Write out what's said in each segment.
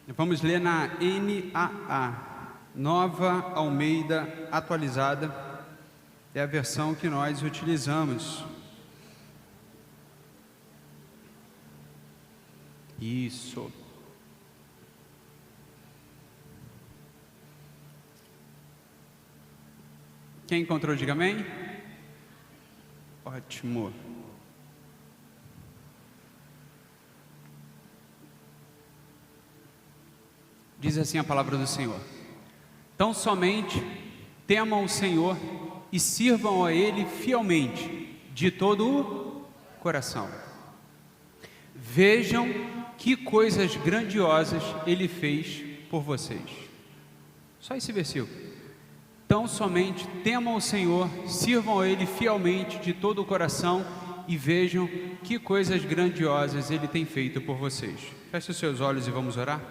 Vamos ler na NAA, Nova Almeida Atualizada, é a versão que nós utilizamos. Isso. Quem encontrou, diga amém. Ótimo. Diz assim a palavra do Senhor: tão somente temam o Senhor e sirvam a Ele fielmente, de todo o coração. Vejam que coisas grandiosas Ele fez por vocês. Só esse versículo. Tão somente temam o Senhor, sirvam a Ele fielmente, de todo o coração, e vejam que coisas grandiosas Ele tem feito por vocês. Feche os seus olhos e vamos orar.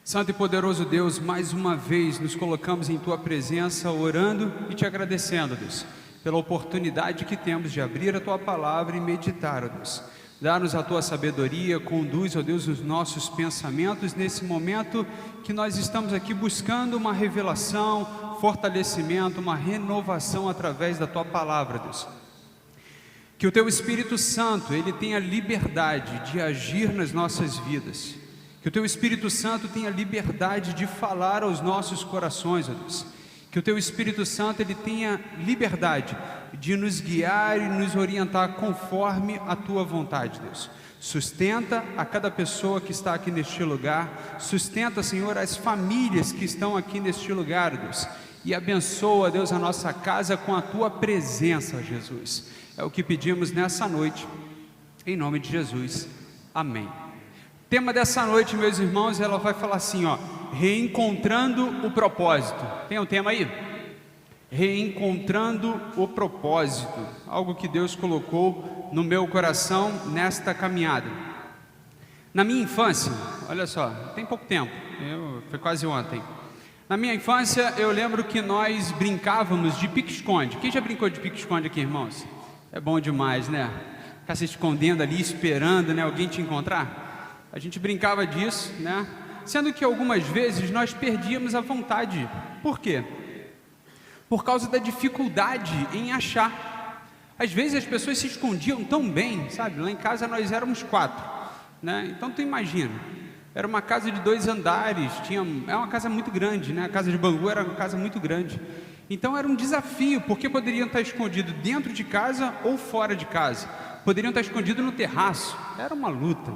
Santo e poderoso Deus, mais uma vez nos colocamos em Tua presença, orando e Te agradecendo, Deus, pela oportunidade que temos de abrir a Tua palavra e meditar, ó Deus. Dá-nos a Tua sabedoria, conduz, ó Deus, os nossos pensamentos nesse momento que nós estamos aqui buscando uma revelação, fortalecimento, uma renovação através da Tua palavra, Deus. Que o Teu Espírito Santo, Ele tenha liberdade de agir nas nossas vidas. Que o Teu Espírito Santo tenha liberdade de falar aos nossos corações, ó Deus. Que o Teu Espírito Santo, Ele tenha liberdade de nos guiar e nos orientar conforme a Tua vontade, Deus. Sustenta a cada pessoa que está aqui neste lugar. Sustenta, Senhor, as famílias que estão aqui neste lugar, Deus. E abençoa, Deus, a nossa casa com a Tua presença, Jesus. É o que pedimos nessa noite, em nome de Jesus. Amém. O tema dessa noite, meus irmãos, ela vai falar assim, ó, reencontrando o propósito. Tem um tema aí? Reencontrando o propósito, algo que Deus colocou no meu coração nesta caminhada. Na minha infância, olha só, tem pouco tempo, foi quase ontem. Na minha infância, eu lembro que nós brincávamos de pique-esconde. Quem já brincou de pique-esconde aqui, irmãos? É bom demais, né? Ficar se escondendo ali, esperando, né, alguém te encontrar. A gente brincava disso, né? Sendo que algumas vezes nós perdíamos a vontade. Por quê? Por causa da dificuldade em achar. Às vezes as pessoas se escondiam tão bem, sabe? Lá em casa nós éramos 4, né? Então tu imagina, era uma casa de 2 andares, é uma casa muito grande, né? A casa de Bangu era uma casa muito grande. Então era um desafio, porque poderiam estar escondidos dentro de casa ou fora de casa. Poderiam estar escondidos no terraço. Era uma luta.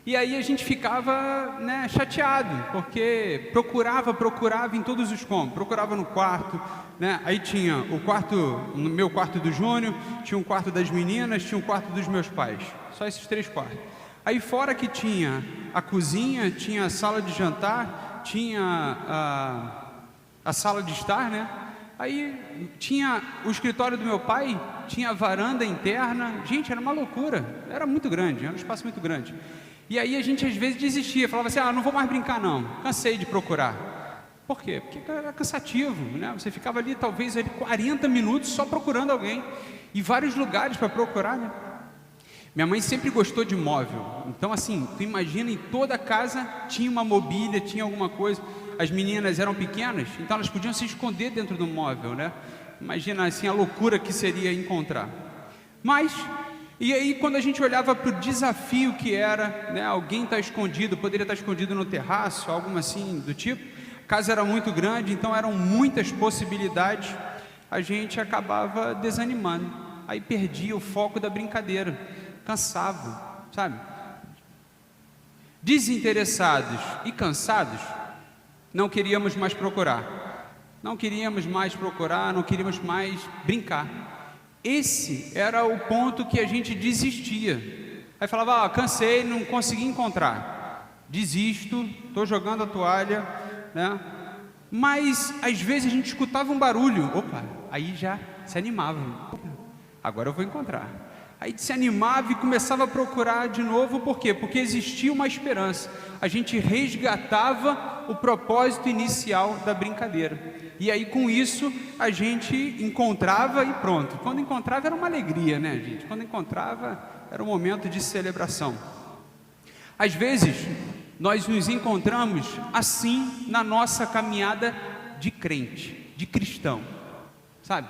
E aí a gente ficava, né, chateado, porque procurava em todos os cômodos, procurava no quarto, né? Aí tinha o quarto, no meu quarto do Júnior, tinha um quarto das meninas, tinha um quarto dos meus pais, só esses 3 quartos. Aí fora que tinha a cozinha, tinha a sala de jantar, tinha a sala de estar, né? Aí tinha o escritório do meu pai, tinha a varanda interna, gente, era uma loucura, era muito grande, era um espaço muito grande. E aí a gente às vezes desistia, falava assim, não vou mais brincar não, cansei de procurar. Por quê? Porque era cansativo, né? Você ficava ali talvez 40 minutos só procurando alguém, e vários lugares para procurar, né? Minha mãe sempre gostou de móvel, então assim, tu imagina, em toda a casa tinha uma mobília, tinha alguma coisa. As meninas eram pequenas, então elas podiam se esconder dentro do móvel, né? Imagina assim a loucura que seria encontrar. Mas... E aí quando a gente olhava para o desafio que era, né, alguém está escondido, poderia estar escondido no terraço, algo assim do tipo, a casa era muito grande, então eram muitas possibilidades, a gente acabava desanimando, aí perdia o foco da brincadeira, cansava, sabe? Desinteressados e cansados, não queríamos mais procurar, não queríamos mais brincar. Esse era o ponto que a gente desistia. Aí falava, cansei, não consegui encontrar, desisto, estou jogando a toalha, né? Mas às vezes a gente escutava um barulho, aí já se animava, agora eu vou encontrar. Aí se animava e começava a procurar de novo, por quê? Porque existia uma esperança, a gente resgatava o propósito inicial da brincadeira. E aí com isso a gente encontrava e pronto. Quando encontrava era uma alegria, né, gente? Quando encontrava era um momento de celebração. Às vezes nós nos encontramos assim na nossa caminhada de crente, de cristão, sabe?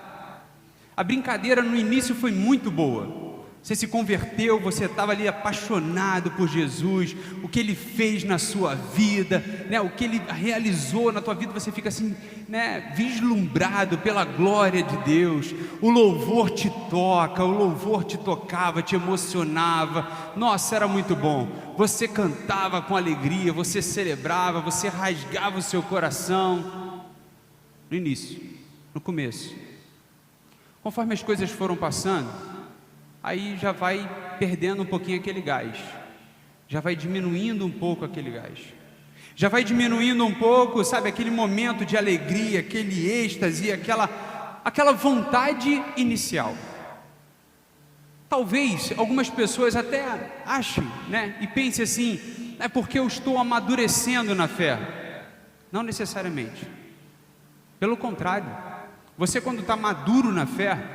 A brincadeira no início foi muito boa. Você se converteu, você estava ali apaixonado por Jesus, o que Ele fez na sua vida, né? O que Ele realizou na tua vida, você fica assim, né? Vislumbrado pela glória de Deus. O louvor te toca, o louvor te tocava, te emocionava. Nossa, era muito bom. Você cantava com alegria, você celebrava, você rasgava o seu coração. No início, no começo. Conforme as coisas foram passando, aí já vai perdendo um pouquinho aquele gás, já vai diminuindo um pouco aquele gás, já vai diminuindo um pouco, sabe, aquele momento de alegria, aquele êxtase, aquela vontade inicial. Talvez algumas pessoas até achem, né, e pensem assim, é porque eu estou amadurecendo na fé. Não necessariamente, pelo contrário, você quando está maduro na fé,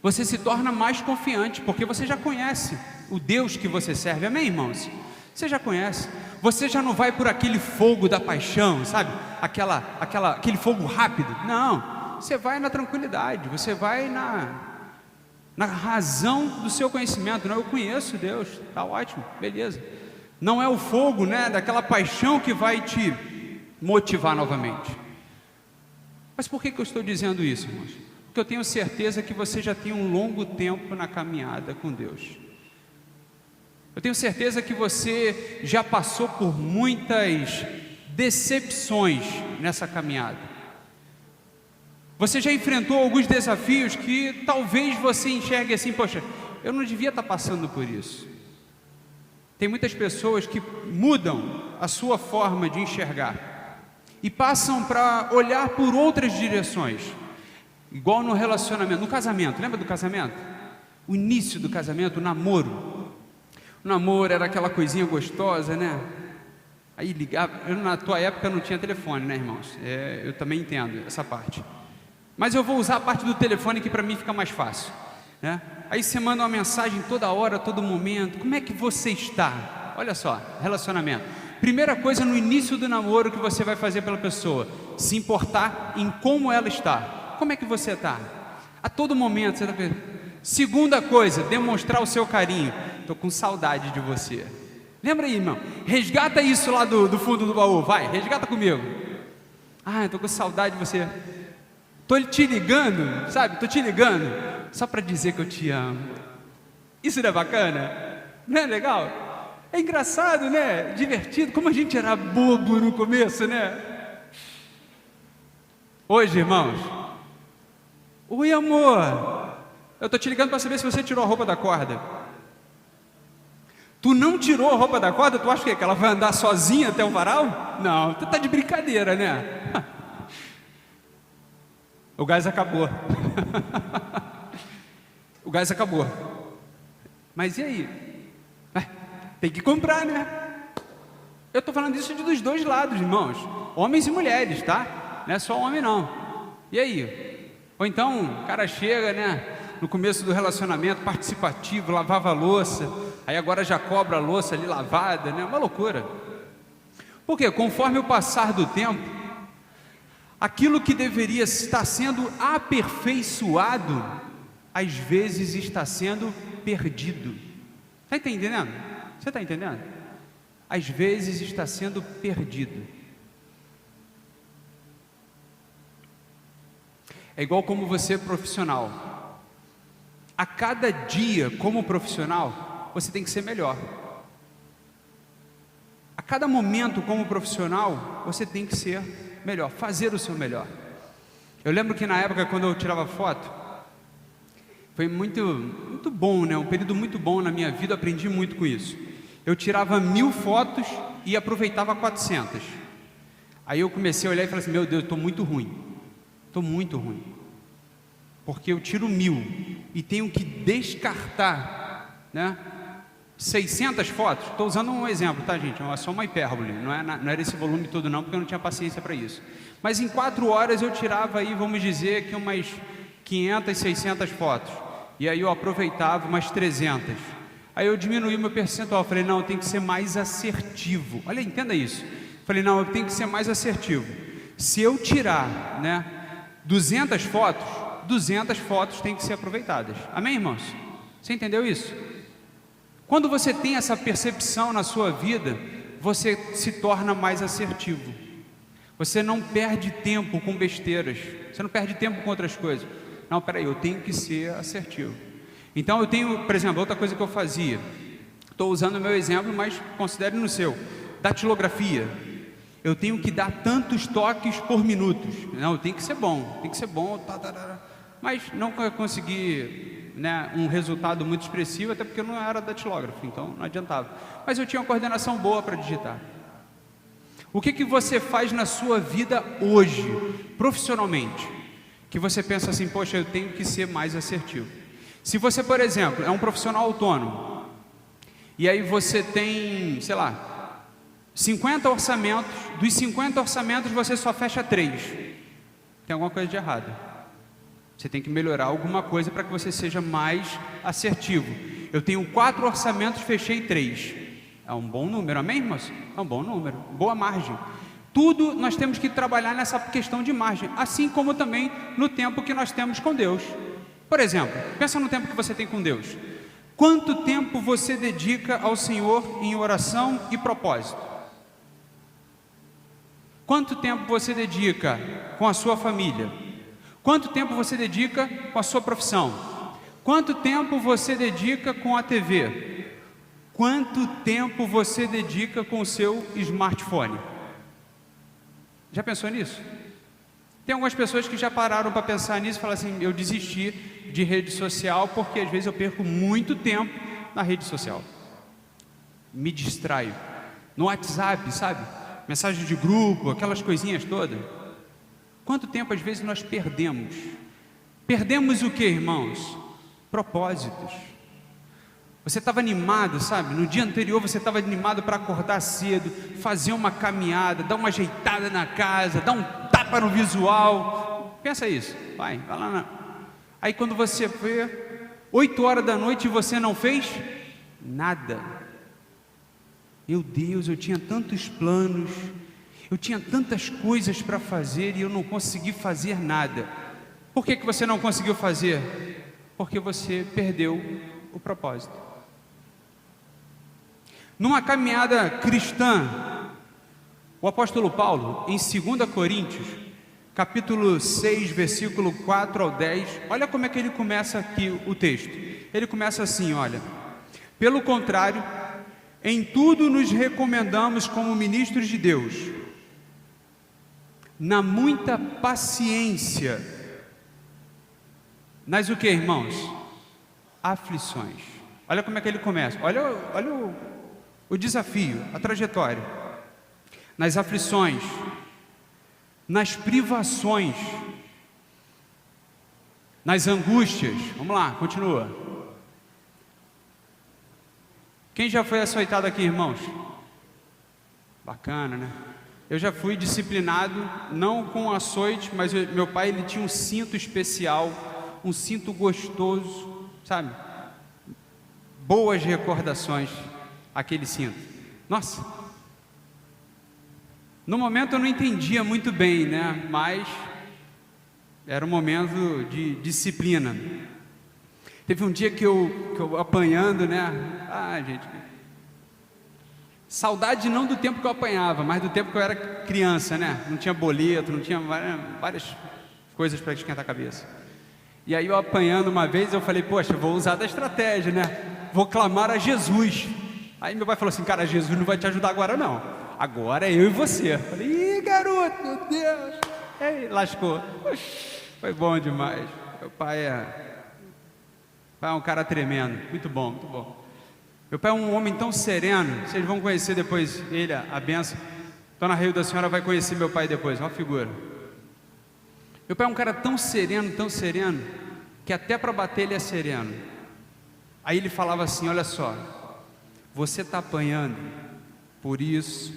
você se torna mais confiante, porque você já conhece o Deus que você serve, amém, irmãos? Você já conhece, você já não vai por aquele fogo da paixão, sabe? Aquele fogo rápido, não, você vai na tranquilidade, você vai na razão do seu conhecimento, não, eu conheço Deus, tá ótimo, beleza. Não é o fogo, né, daquela paixão que vai te motivar novamente. Mas por que eu estou dizendo isso, irmãos? Porque eu tenho certeza que você já tem um longo tempo na caminhada com Deus. Eu tenho certeza que você já passou por muitas decepções nessa caminhada. Você já enfrentou alguns desafios que talvez você enxergue assim, poxa, eu não devia estar passando por isso. Tem muitas pessoas que mudam a sua forma de enxergar e passam para olhar por outras direções. Igual no relacionamento, no casamento, lembra do casamento? O início do casamento, o namoro. O namoro era aquela coisinha gostosa, né? Aí ligava, na tua época não tinha telefone, né, irmãos? Eu também entendo essa parte. Mas eu vou usar a parte do telefone que para mim fica mais fácil, né? Aí você manda uma mensagem toda hora, todo momento, como é que você está? Olha só, relacionamento. Primeira coisa no início do namoro que você vai fazer pela pessoa, se importar em como ela está. Como é que você está? A todo momento você está pensando. Segunda coisa, demonstrar o seu carinho. Estou com saudade de você. Lembra aí, irmão? Resgata isso lá do fundo do baú. Vai, resgata comigo. Estou com saudade de você. Estou te ligando, sabe? Estou te ligando só para dizer que eu te amo. Isso não é bacana? Não é legal? É engraçado, né? Divertido. Como a gente era bobo no começo, né? Hoje, irmãos, oi, amor, eu estou te ligando para saber se você tirou a roupa da corda. Tu não tirou a roupa da corda? Tu acha que ela vai andar sozinha até o varal? Não, tu tá de brincadeira, né? O gás acabou. O gás acabou. Mas e aí? Tem que comprar, né? Eu estou falando isso dos dois lados, irmãos, homens e mulheres, tá? Não é só homem não. E aí? Ou então o cara chega, né, no começo do relacionamento, participativo, lavava a louça, aí agora já cobra a louça ali lavada, né? Uma loucura. Por quê? Conforme o passar do tempo, aquilo que deveria estar sendo aperfeiçoado, às vezes está sendo perdido. Está entendendo? Você está entendendo? Às vezes está sendo perdido. É igual como você profissional. A cada dia, como profissional, você tem que ser melhor. A cada momento, como profissional, você tem que ser melhor, fazer o seu melhor. Eu lembro que na época, quando eu tirava foto, foi muito bom, né? Um período muito bom na minha vida, aprendi muito com isso. Eu tirava 1000 fotos e aproveitava 400. Aí eu comecei a olhar e falei assim, meu Deus, estou muito ruim. Estou muito ruim, porque eu tiro 1000 e tenho que descartar, né, 600 fotos. Estou usando um exemplo, tá, gente? É só uma hipérbole, não era esse volume todo não, porque eu não tinha paciência para isso. Mas em 4 horas eu tirava aí, vamos dizer que umas 500, 600 fotos, e aí eu aproveitava umas 300. Aí eu diminuí meu percentual, falei, não, eu tenho que ser mais assertivo. Olha, entenda isso. Falei, não, eu tenho que ser mais assertivo. Se eu tirar, né, 200 fotos têm que ser aproveitadas. Amém, irmãos? Você entendeu isso? Quando você tem essa percepção na sua vida, você se torna mais assertivo. Você não perde tempo com besteiras. Você não perde tempo com outras coisas. Não, peraí, eu tenho que ser assertivo. Então eu tenho, por exemplo, outra coisa que eu fazia. Estou usando o meu exemplo, mas considere no seu. Datilografia. Eu tenho que dar tantos toques por minuto. Não, tem que ser bom. Tem que ser bom. Mas não consegui, né, um resultado muito expressivo, até porque eu não era datilógrafo, então não adiantava. Mas eu tinha uma coordenação boa para digitar. O que você faz na sua vida hoje, profissionalmente, que você pensa assim, poxa, eu tenho que ser mais assertivo? Se você, por exemplo, é um profissional autônomo, e aí você tem, sei lá, 50 orçamentos, dos 50 orçamentos você só fecha 3. Tem alguma coisa de errado. Você tem que melhorar alguma coisa para que você seja mais assertivo. Eu tenho 4 orçamentos, fechei 3. É um bom número, amém, irmãos? É um bom número, boa margem. Tudo nós temos que trabalhar nessa questão de margem, assim como também no tempo que nós temos com Deus. Por exemplo, pensa no tempo que você tem com Deus. Quanto tempo você dedica ao Senhor em oração e propósito? Quanto tempo você dedica com a sua família? Quanto tempo você dedica com a sua profissão? Quanto tempo você dedica com a TV? Quanto tempo você dedica com o seu smartphone? Já pensou nisso? Tem algumas pessoas que já pararam para pensar nisso e falam assim, eu desisti de rede social porque às vezes eu perco muito tempo na rede social. Me distraio. No WhatsApp, sabe? Mensagem de grupo, aquelas coisinhas todas. Quanto tempo às vezes nós perdemos? Perdemos o que, irmãos? Propósitos. Você estava animado, sabe? No dia anterior você estava animado para acordar cedo, fazer uma caminhada, dar uma ajeitada na casa, dar um tapa no visual. Pensa isso, vai lá. Aí quando você vê 8 horas da noite e você não fez nada. Meu Deus, eu tinha tantos planos, eu tinha tantas coisas para fazer e eu não consegui fazer nada. Por que você não conseguiu fazer? Porque você perdeu o propósito. Numa caminhada cristã, o apóstolo Paulo, em 2 Coríntios, capítulo 6, versículo 4 ao 10, olha como é que ele começa aqui o texto. Ele começa assim, olha: pelo contrário, em tudo nos recomendamos como ministros de Deus, na muita paciência, nas o que, irmãos? Aflições. Olha como é que ele começa, olha o desafio, a trajetória. Nas aflições, nas privações, nas angústias. Vamos lá, continua. Quem já foi açoitado aqui, irmãos? Bacana, né? Eu já fui disciplinado, não com açoite, mas meu pai, ele tinha um cinto especial, um cinto gostoso, sabe? Boas recordações, aquele cinto. Nossa! No momento eu não entendia muito bem, né? Mas era um momento de disciplina. Teve um dia que eu apanhando, né? Gente, saudade não do tempo que eu apanhava, mas do tempo que eu era criança, né? Não tinha boleto, não tinha várias coisas para esquentar a cabeça. E aí eu apanhando uma vez, eu falei, poxa, vou usar da estratégia, né? Vou clamar a Jesus. Aí meu pai falou assim, cara, Jesus não vai te ajudar agora não. Agora é eu e você. Eu falei, ih, garoto, meu Deus. Aí lascou. Foi bom demais. Meu pai é um cara tremendo. Muito bom, muito bom. Meu pai é um homem tão sereno. Vocês vão conhecer depois ele, a benção. Dona Rio da Senhora vai conhecer meu pai depois. Uma figura. Meu pai é um cara tão sereno, que até para bater ele é sereno. Aí ele falava assim, olha só, você está apanhando por isso,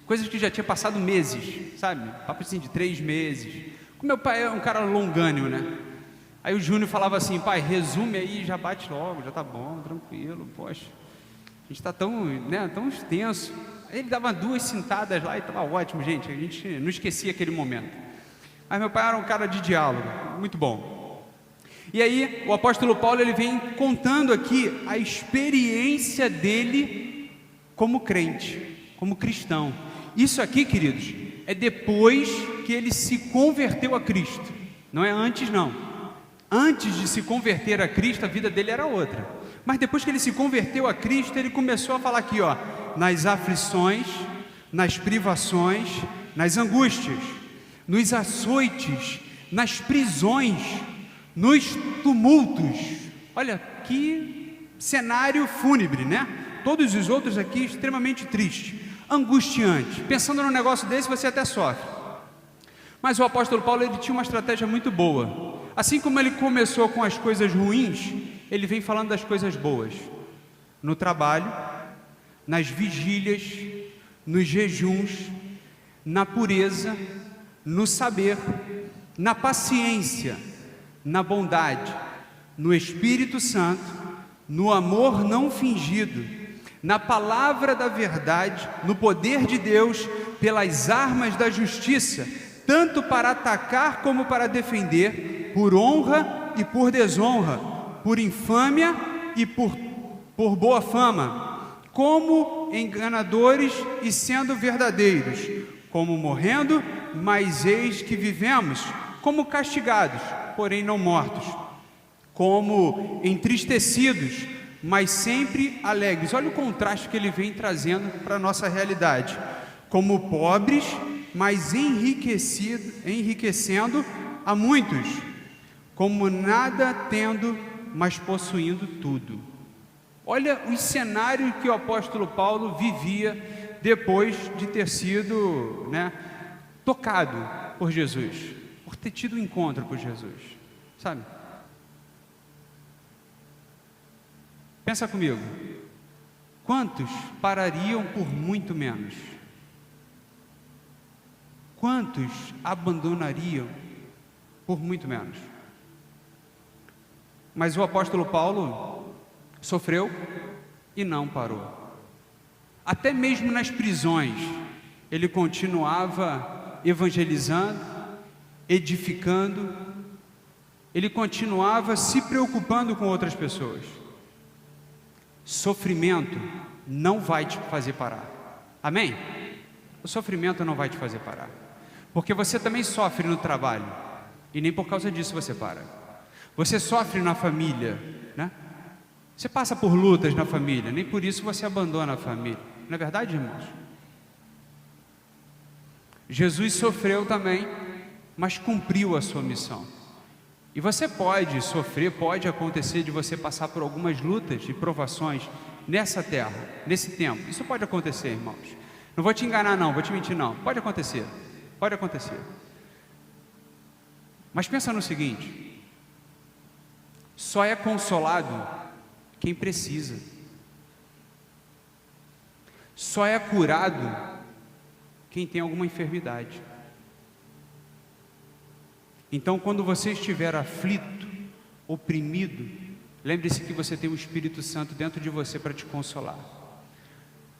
coisas que já tinha passado meses, sabe? Papo assim de 3 meses. O meu pai é um cara longânimo, né? Aí o Júnior falava assim: pai, resume aí, já bate logo, já tá bom, tranquilo, poxa, a gente está tão, né, tão extenso. Aí ele dava 2 sentadas lá e estava ótimo, gente, a gente não esquecia aquele momento. Mas meu pai era um cara de diálogo, muito bom. E aí o apóstolo Paulo, ele vem contando aqui a experiência dele como crente, como cristão. Isso aqui, queridos, é depois que ele se converteu a Cristo, não é antes não. Antes de se converter a Cristo, a vida dele era outra. Mas depois que ele se converteu a Cristo, ele começou a falar aqui, ó, nas aflições, nas privações, nas angústias, nos açoites, nas prisões, nos tumultos. Olha que cenário fúnebre, né? Todos os outros aqui extremamente tristes, angustiantes. Pensando num negócio desse, você até sofre. Mas o apóstolo Paulo, ele tinha uma estratégia muito boa. Assim como ele começou com as coisas ruins, ele vem falando das coisas boas. No trabalho, nas vigílias, nos jejuns, na pureza, no saber, na paciência, na bondade, no Espírito Santo, no amor não fingido, na palavra da verdade, no poder de Deus, pelas armas da justiça, tanto para atacar como para defender, por honra e por desonra, por infâmia e por boa fama, como enganadores e sendo verdadeiros, como morrendo, mas eis que vivemos, como castigados, porém não mortos, como entristecidos, mas sempre alegres. Olha o contraste que ele vem trazendo para a nossa realidade. Como pobres, mas enriquecendo a muitos, como nada tendo, mas possuindo tudo. Olha o cenário que o apóstolo Paulo vivia depois de ter sido, tocado por Jesus, por ter tido um encontro com Jesus, sabe? Pensa comigo, quantos parariam por muito menos? Quantos abandonariam por muito menos? Mas o apóstolo Paulo sofreu e não parou. Até mesmo nas prisões, ele continuava evangelizando, edificando, ele continuava se preocupando com outras pessoas. Sofrimento não vai te fazer parar. Amém? O sofrimento não vai te fazer parar. Porque você também sofre no trabalho. E nem por causa disso você para. Você sofre na família, né? Você passa por lutas na família. Nem por isso você abandona a família. Não é verdade, irmãos? Jesus sofreu também, mas cumpriu a sua missão. E você pode sofrer, pode acontecer de você passar por algumas lutas e provações nessa terra, nesse tempo. Isso pode acontecer, irmãos. Não vou te enganar não, vou te mentir não. Pode acontecer, pode acontecer. Mas pensa no seguinte: só é consolado quem precisa. Só é curado quem tem alguma enfermidade. Então, quando você estiver aflito, oprimido, lembre-se que você tem o Espírito Santo dentro de você para te consolar.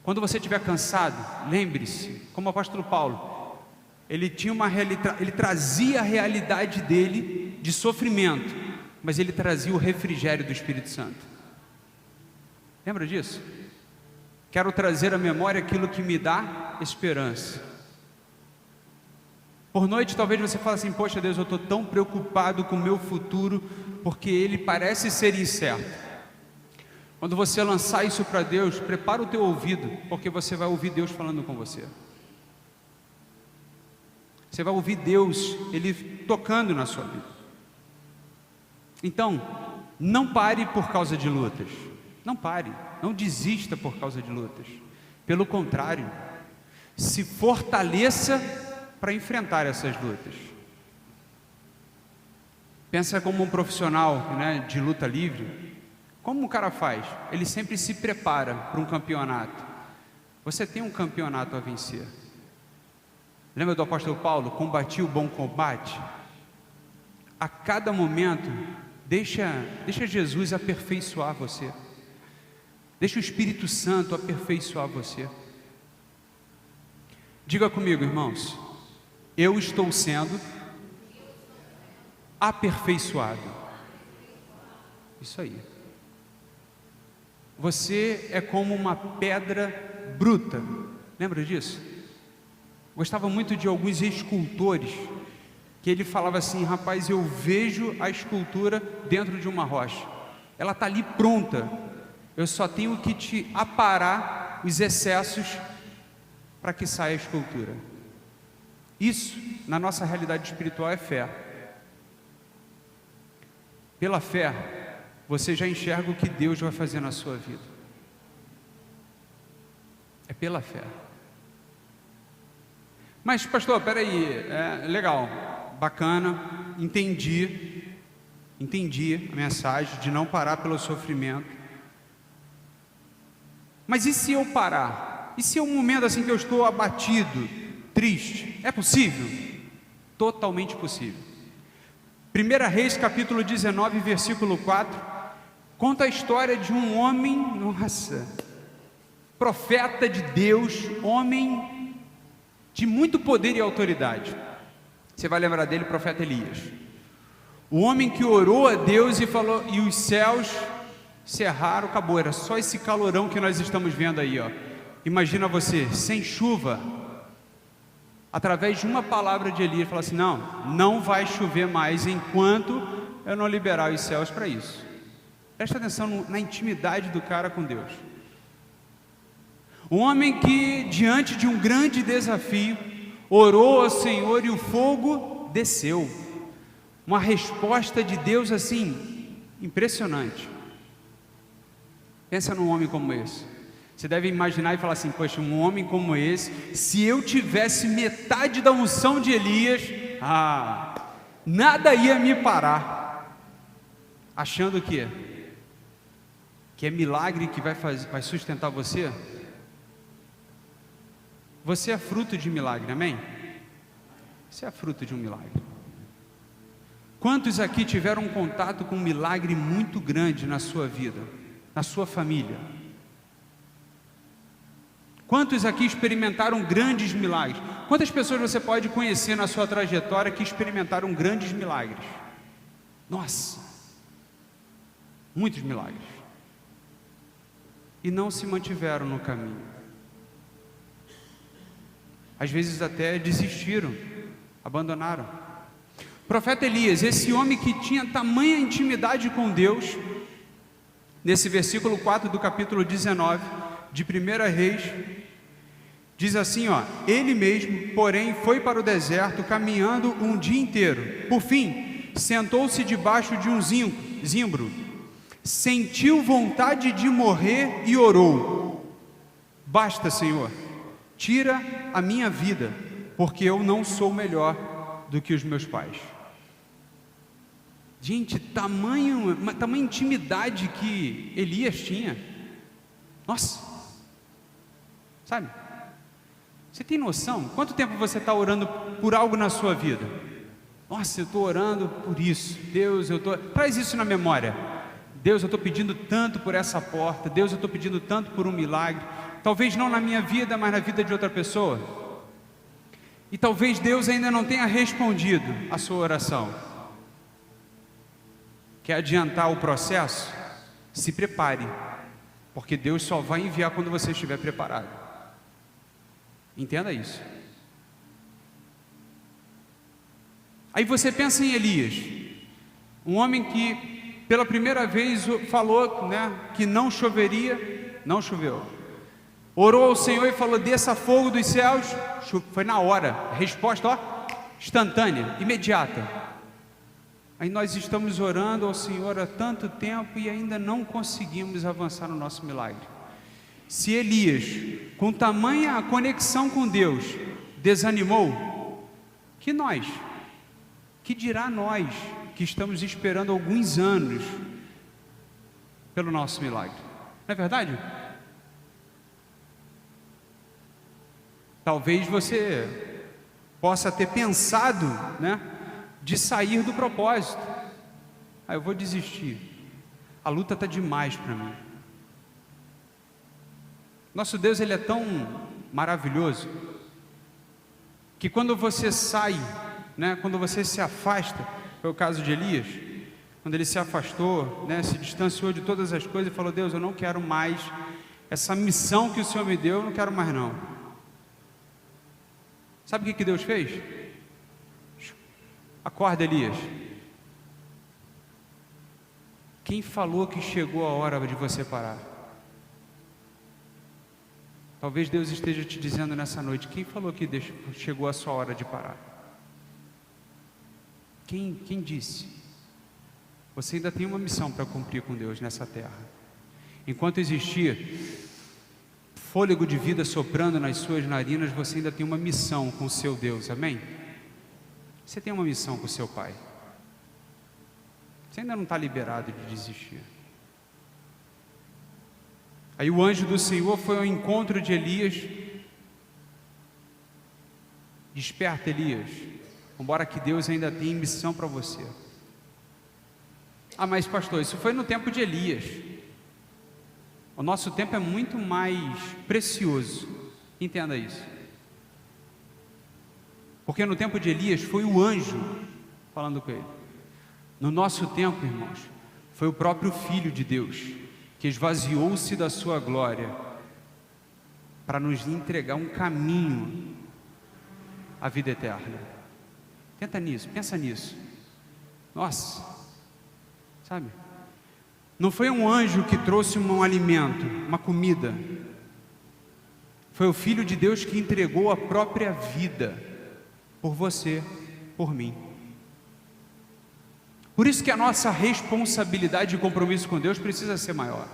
Quando você estiver cansado, lembre-se, como o apóstolo Paulo, ele trazia a realidade dele de sofrimento, mas ele trazia o refrigério do Espírito Santo. Lembra disso? Quero trazer à memória aquilo que me dá esperança. Por noite talvez você fale assim: poxa Deus, eu estou tão preocupado com o meu futuro, porque ele parece ser incerto. Quando você lançar isso para Deus, prepara o teu ouvido, porque você vai ouvir Deus falando com você. Você vai ouvir Deus, Ele tocando na sua vida. Então, não pare por causa de lutas. Não pare, não desista por causa de lutas. Pelo contrário, se fortaleça para enfrentar essas lutas. Pensa como um profissional, de luta livre. Como um cara faz? Ele sempre se prepara para um campeonato. Você tem um campeonato a vencer. Lembra do apóstolo Paulo? Combati o bom combate. A cada momento, deixa Jesus aperfeiçoar você. Deixa o Espírito Santo aperfeiçoar você. Diga comigo, irmãos, eu estou sendo aperfeiçoado. Isso aí. Você é como uma pedra bruta. Lembra disso? Gostava muito de alguns escultores, que ele falava assim: rapaz, eu vejo a escultura dentro de uma rocha. Ela está ali pronta. Eu só tenho que te aparar os excessos para que saia a escultura. Isso, na nossa realidade espiritual, é fé. Pela fé, você já enxerga o que Deus vai fazer na sua vida. É pela fé. Mas, pastor, peraí, legal, bacana, entendi a mensagem de não parar pelo sofrimento. Mas e se eu parar? E se é um momento assim que eu estou abatido, triste? É possível? Totalmente possível. 1 Reis capítulo 19, versículo 4, conta a história de um homem, profeta de Deus, homem de muito poder e autoridade. Você vai lembrar dele, o profeta Elias. O homem que orou a Deus e falou, e os céus cerraram, acabou, era só esse calorão que nós estamos vendo aí, ó. Imagina você, sem chuva, através de uma palavra de Elias, fala assim: não vai chover mais enquanto eu não liberar os céus para isso. Presta atenção na intimidade do cara com Deus. Um homem que, diante de um grande desafio, orou ao Senhor e o fogo desceu. Uma resposta de Deus assim, impressionante. Pensa num homem como esse. Você deve imaginar e falar assim: poxa, um homem como esse, se eu tivesse metade da unção de Elias, nada ia me parar. Achando que é milagre que vai sustentar você? Você é fruto de milagre, amém? Você é fruto de um milagre. Quantos aqui tiveram um contato com um milagre muito grande na sua vida, na sua família? Quantos aqui experimentaram grandes milagres? Quantas pessoas você pode conhecer na sua trajetória que experimentaram grandes milagres? Nossa, muitos milagres. E não se mantiveram no caminho. Às vezes até desistiram, abandonaram. Profeta Elias, esse homem que tinha tamanha intimidade com Deus, nesse versículo 4 do capítulo 19 de 1 Reis, diz assim, ó: ele mesmo, porém, foi para o deserto caminhando um dia inteiro. Por fim, sentou-se debaixo de um zimbro, sentiu vontade de morrer e orou: basta, Senhor, tira a minha vida, porque eu não sou melhor do que os meus pais. Gente, tamanha intimidade que Elias tinha. Nossa, sabe? Você tem noção? Quanto tempo você está orando por algo na sua vida? Nossa, eu estou orando por isso. Deus, traz isso na memória. Deus, eu estou pedindo tanto por essa porta. Deus, eu estou pedindo tanto por um milagre. Talvez não na minha vida, mas na vida de outra pessoa. E talvez Deus ainda não tenha respondido a sua oração. Quer adiantar o processo? Se prepare, porque Deus só vai enviar quando você estiver preparado. Entenda isso. Aí você pensa em Elias, um homem que pela primeira vez falou, que não choveria, não choveu. Orou ao Senhor e falou: desça fogo dos céus. Foi na hora, resposta instantânea, imediata. Aí nós estamos orando ao Senhor há tanto tempo e ainda não conseguimos avançar no nosso milagre. Se Elias, com tamanha conexão com Deus, desanimou, que dirá nós que estamos esperando alguns anos pelo nosso milagre? Não é verdade? Talvez você possa ter pensado, de sair do propósito. Eu vou desistir, a luta está demais para mim. Nosso Deus, Ele é tão maravilhoso, que quando você sai, né, quando você se afasta, foi o caso de Elias, quando ele se afastou, né, se distanciou de todas as coisas e falou: Deus, eu não quero mais essa missão que o Senhor me deu, eu não quero mais não. Sabe o que Deus fez? Acorda, Elias. Quem falou que chegou a hora de você parar? Talvez Deus esteja te dizendo nessa noite: quem falou que chegou a sua hora de parar? Quem disse? Você ainda tem uma missão para cumprir com Deus nessa terra. Enquanto existir fôlego de vida soprando nas suas narinas, você ainda tem uma missão com o seu Deus, amém? Você tem uma missão com o seu Pai. Você ainda não está liberado de desistir. Aí o anjo do Senhor foi ao encontro de Elias. Desperta, Elias, embora que Deus ainda tenha missão para você. Mas pastor, isso foi no tempo de Elias. O nosso tempo é muito mais precioso, entenda isso. Porque no tempo de Elias foi o anjo falando com ele. No nosso tempo, irmãos, foi o próprio Filho de Deus, que esvaziou-se da sua glória, para nos entregar um caminho à vida eterna. Tenta nisso, pensa nisso. Nossa, sabe? Não foi um anjo que trouxe um alimento, uma comida. Foi o Filho de Deus que entregou a própria vida por você, por mim. Por isso que a nossa responsabilidade e compromisso com Deus precisa ser maior.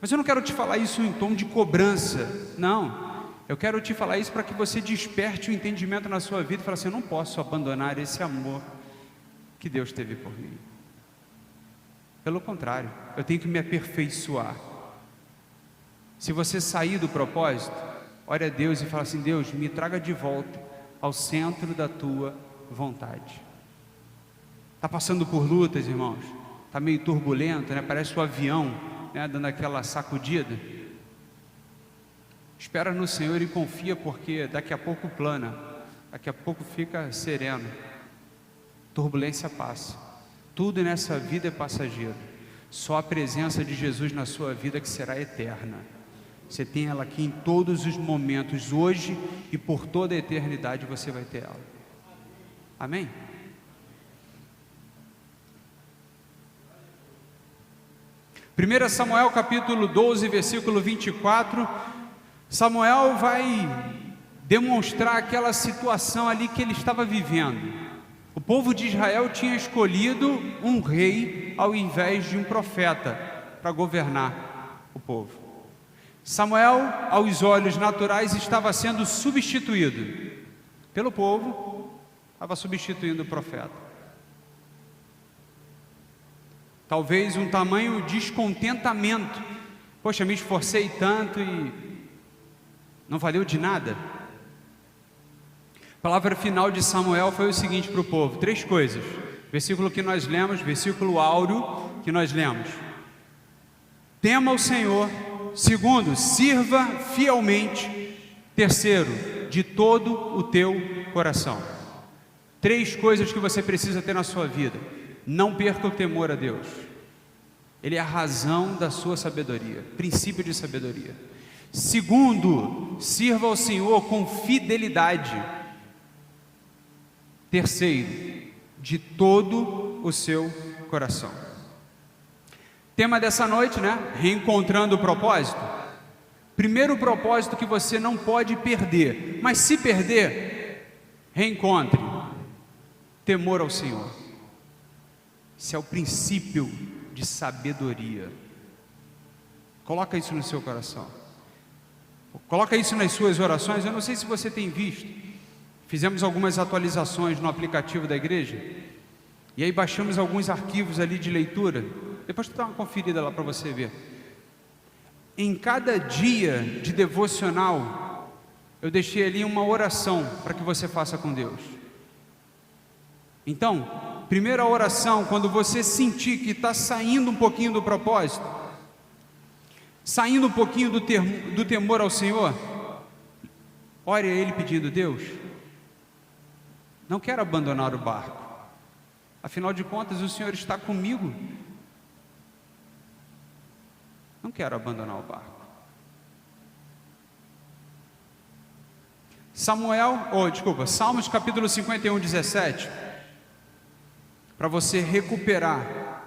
Mas eu não quero te falar isso em tom de cobrança, não. Eu quero te falar isso para que você desperte o entendimento na sua vida e fale assim: eu não posso abandonar esse amor que Deus teve por mim. Pelo contrário, eu tenho que me aperfeiçoar. Se você sair do propósito, ore a Deus e fala assim: Deus, me traga de volta ao centro da tua vontade. Está passando por lutas, irmãos? Está meio turbulento, né? Parece o avião, né, dando aquela sacudida. Espera no Senhor e confia, porque daqui a pouco plana, daqui a pouco fica sereno. Turbulência passa. Tudo nessa vida é passageiro. Só a presença de Jesus na sua vida que será eterna. Você tem ela aqui em todos os momentos, hoje e por toda a eternidade você vai ter ela. Amém? 1 Samuel capítulo 12, versículo 24, Samuel vai demonstrar aquela situação ali que ele estava vivendo. O povo de Israel tinha escolhido um rei ao invés de um profeta para governar o povo. Samuel, aos olhos naturais, estava sendo substituído pelo povo, estava substituindo o profeta. Talvez um tamanho descontentamento. Poxa, me esforcei tanto e não valeu de nada. A palavra final de Samuel foi o seguinte para o povo: 3 coisas. Versículo que nós lemos, versículo áureo que nós lemos: tema o Senhor. 2, sirva fielmente. 3, de todo o teu coração. 3 coisas que você precisa ter na sua vida. Não perca o temor a Deus. Ele é a razão da sua sabedoria, princípio de sabedoria. 2, sirva ao Senhor com fidelidade. 3, de todo o seu coração. Tema dessa noite, né? Reencontrando o propósito. Primeiro propósito que você não pode perder, mas se perder, reencontre. Temor ao Senhor. Esse é o princípio de sabedoria. Coloca isso no seu coração. Coloca isso nas suas orações. Eu não sei se você tem visto. Fizemos algumas atualizações no aplicativo da igreja. E aí baixamos alguns arquivos ali de leitura. Depois tu dá uma conferida lá para você ver. Em cada dia de devocional, eu deixei ali uma oração para que você faça com Deus. Então, primeira oração, quando você sentir que está saindo um pouquinho do propósito, saindo um pouquinho do temor ao Senhor, ore a Ele pedindo: Deus, não quero abandonar o barco, afinal de contas o Senhor está comigo, não quero abandonar o barco. Salmos capítulo 51, 17, para você recuperar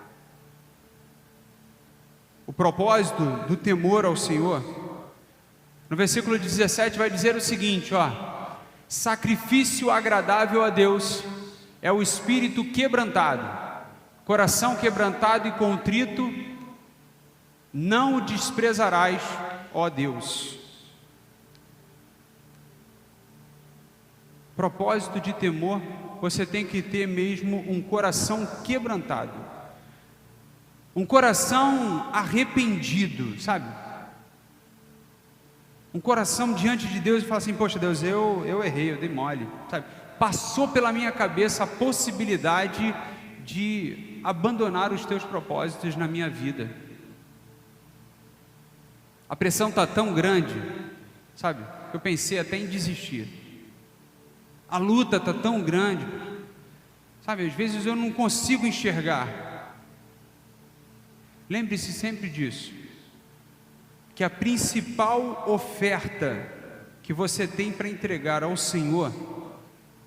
o propósito do temor ao Senhor. No versículo 17 vai dizer o seguinte, sacrifício agradável a Deus é o espírito quebrantado, coração quebrantado e contrito, não o desprezarás, ó Deus. Propósito de temor, você tem que ter mesmo um coração quebrantado, um coração arrependido, sabe? Um coração diante de Deus e falar assim: poxa Deus, eu errei, eu dei mole, sabe? Passou pela minha cabeça a possibilidade de abandonar os teus propósitos na minha vida. A pressão está tão grande, sabe? Eu pensei até em desistir. A luta está tão grande, sabe? Às vezes eu não consigo enxergar. Lembre-se sempre disso, que a principal oferta que você tem para entregar ao Senhor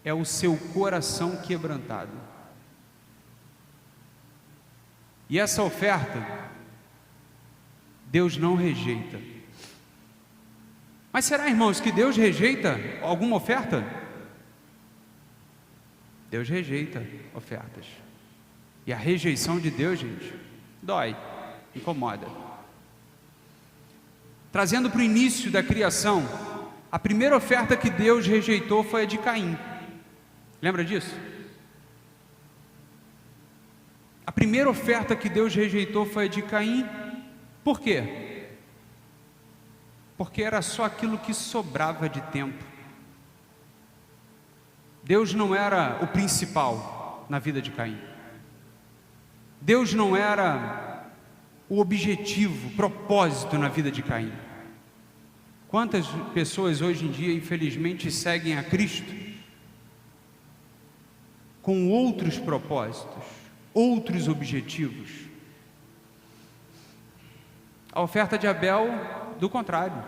é o seu coração quebrantado. E essa oferta Deus não rejeita. Mas será, irmãos, que Deus rejeita alguma oferta? Deus rejeita ofertas. E a rejeição de Deus, gente, dói, incomoda. Trazendo para o início da criação, a primeira oferta que Deus rejeitou foi a de Caim. Lembra disso? A primeira oferta que Deus rejeitou foi a de Caim. Por quê? Porque era só aquilo que sobrava de tempo. Deus não era o principal na vida de Caim. Deus não era o objetivo, o propósito na vida de Caim. Quantas pessoas hoje em dia, infelizmente, seguem a Cristo com outros propósitos, outros objetivos? A oferta de Abel, do contrário.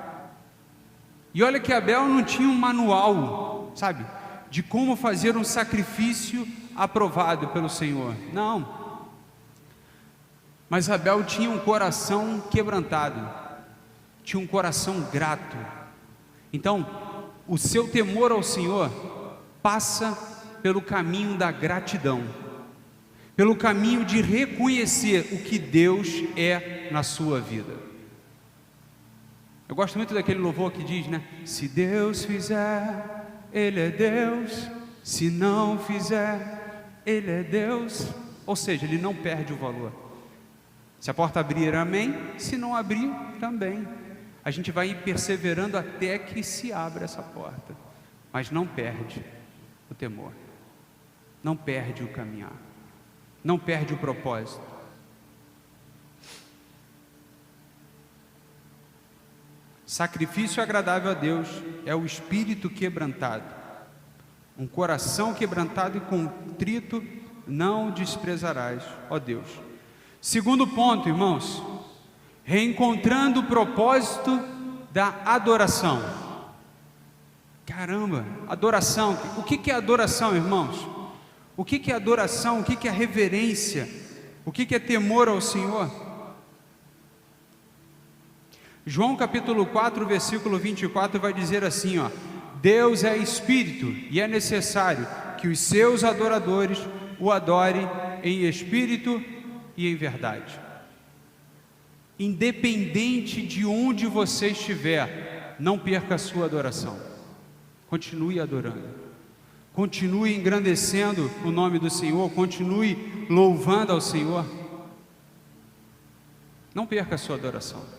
E olha que Abel não tinha um manual, sabe, de como fazer um sacrifício aprovado pelo Senhor. Não. Mas Abel tinha um coração quebrantado, tinha um coração grato. Então, o seu temor ao Senhor passa pelo caminho da gratidão, pelo caminho de reconhecer o que Deus é na sua vida. Eu gosto muito daquele louvor que diz, né? Se Deus fizer, Ele é Deus. Se não fizer, Ele é Deus. Ou seja, Ele não perde o valor. Se a porta abrir, amém. Se não abrir, também. A gente vai perseverando até que se abra essa porta. Mas não perde o temor. Não perde o caminhar. Não perde o propósito. Sacrifício agradável a Deus é o espírito quebrantado. Um coração quebrantado e contrito não desprezarás, ó Deus. Segundo ponto, irmãos, reencontrando o propósito da adoração. Caramba, adoração. O que é adoração, irmãos? O que é adoração? O que é reverência? O que é temor ao Senhor? João capítulo 4, versículo 24 vai dizer assim, Deus é Espírito e é necessário que os seus adoradores o adorem em espírito e em verdade. Independente de onde você estiver, não perca a sua adoração. Continue adorando. Continue engrandecendo o nome do Senhor, continue louvando ao Senhor. Não perca a sua adoração.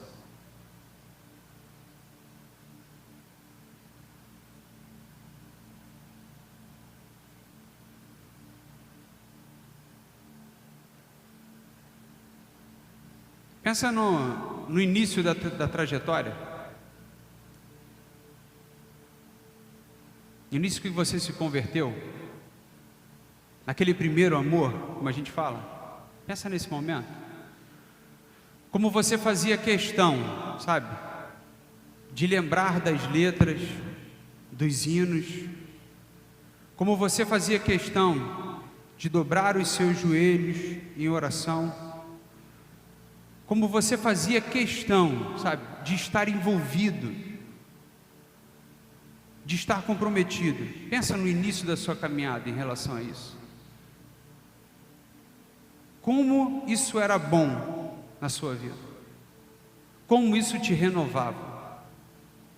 Pensa no início da trajetória. No início que você se converteu, naquele primeiro amor, como a gente fala. Pensa nesse momento. Como você fazia questão, sabe, de lembrar das letras, dos hinos. Como você fazia questão de dobrar os seus joelhos em oração. Como você fazia questão, sabe, de estar envolvido, de estar comprometido. Pensa no início da sua caminhada em relação a isso. Como isso era bom na sua vida. Como isso te renovava.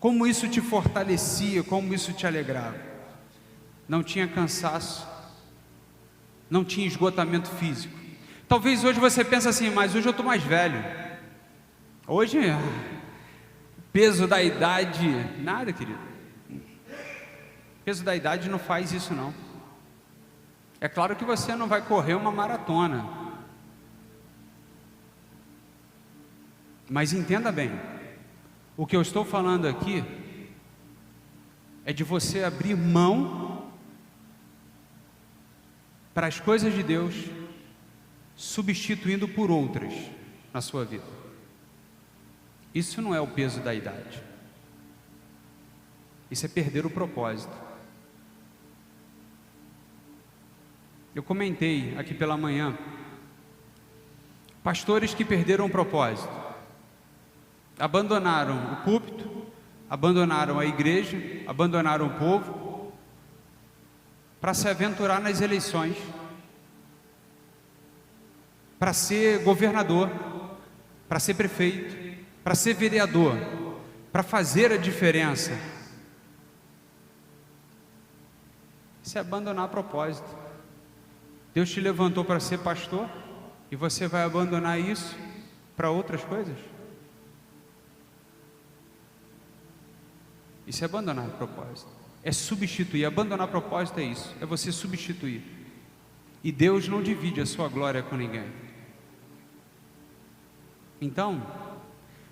Como isso te fortalecia, como isso te alegrava. Não tinha cansaço. Não tinha esgotamento físico. Talvez hoje você pense assim, mas hoje eu estou mais velho. Hoje, peso da idade, nada, querido. Peso da idade não faz isso não. É claro que você não vai correr uma maratona. Mas entenda bem, o que eu estou falando aqui é de você abrir mão para as coisas de Deus, substituindo por outras na sua vida. Isso não é o peso da idade. Isso é perder o propósito. Eu comentei aqui pela manhã, pastores que perderam o propósito, abandonaram o púlpito, abandonaram a igreja, abandonaram o povo, para se aventurar nas eleições, para ser governador, para ser prefeito, para ser vereador, para fazer a diferença. Isso é abandonar propósito. Deus te levantou para ser pastor e você vai abandonar isso para outras coisas? Isso é abandonar propósito. É substituir. Abandonar propósito é isso. É você substituir. E Deus não divide a sua glória com ninguém. Então,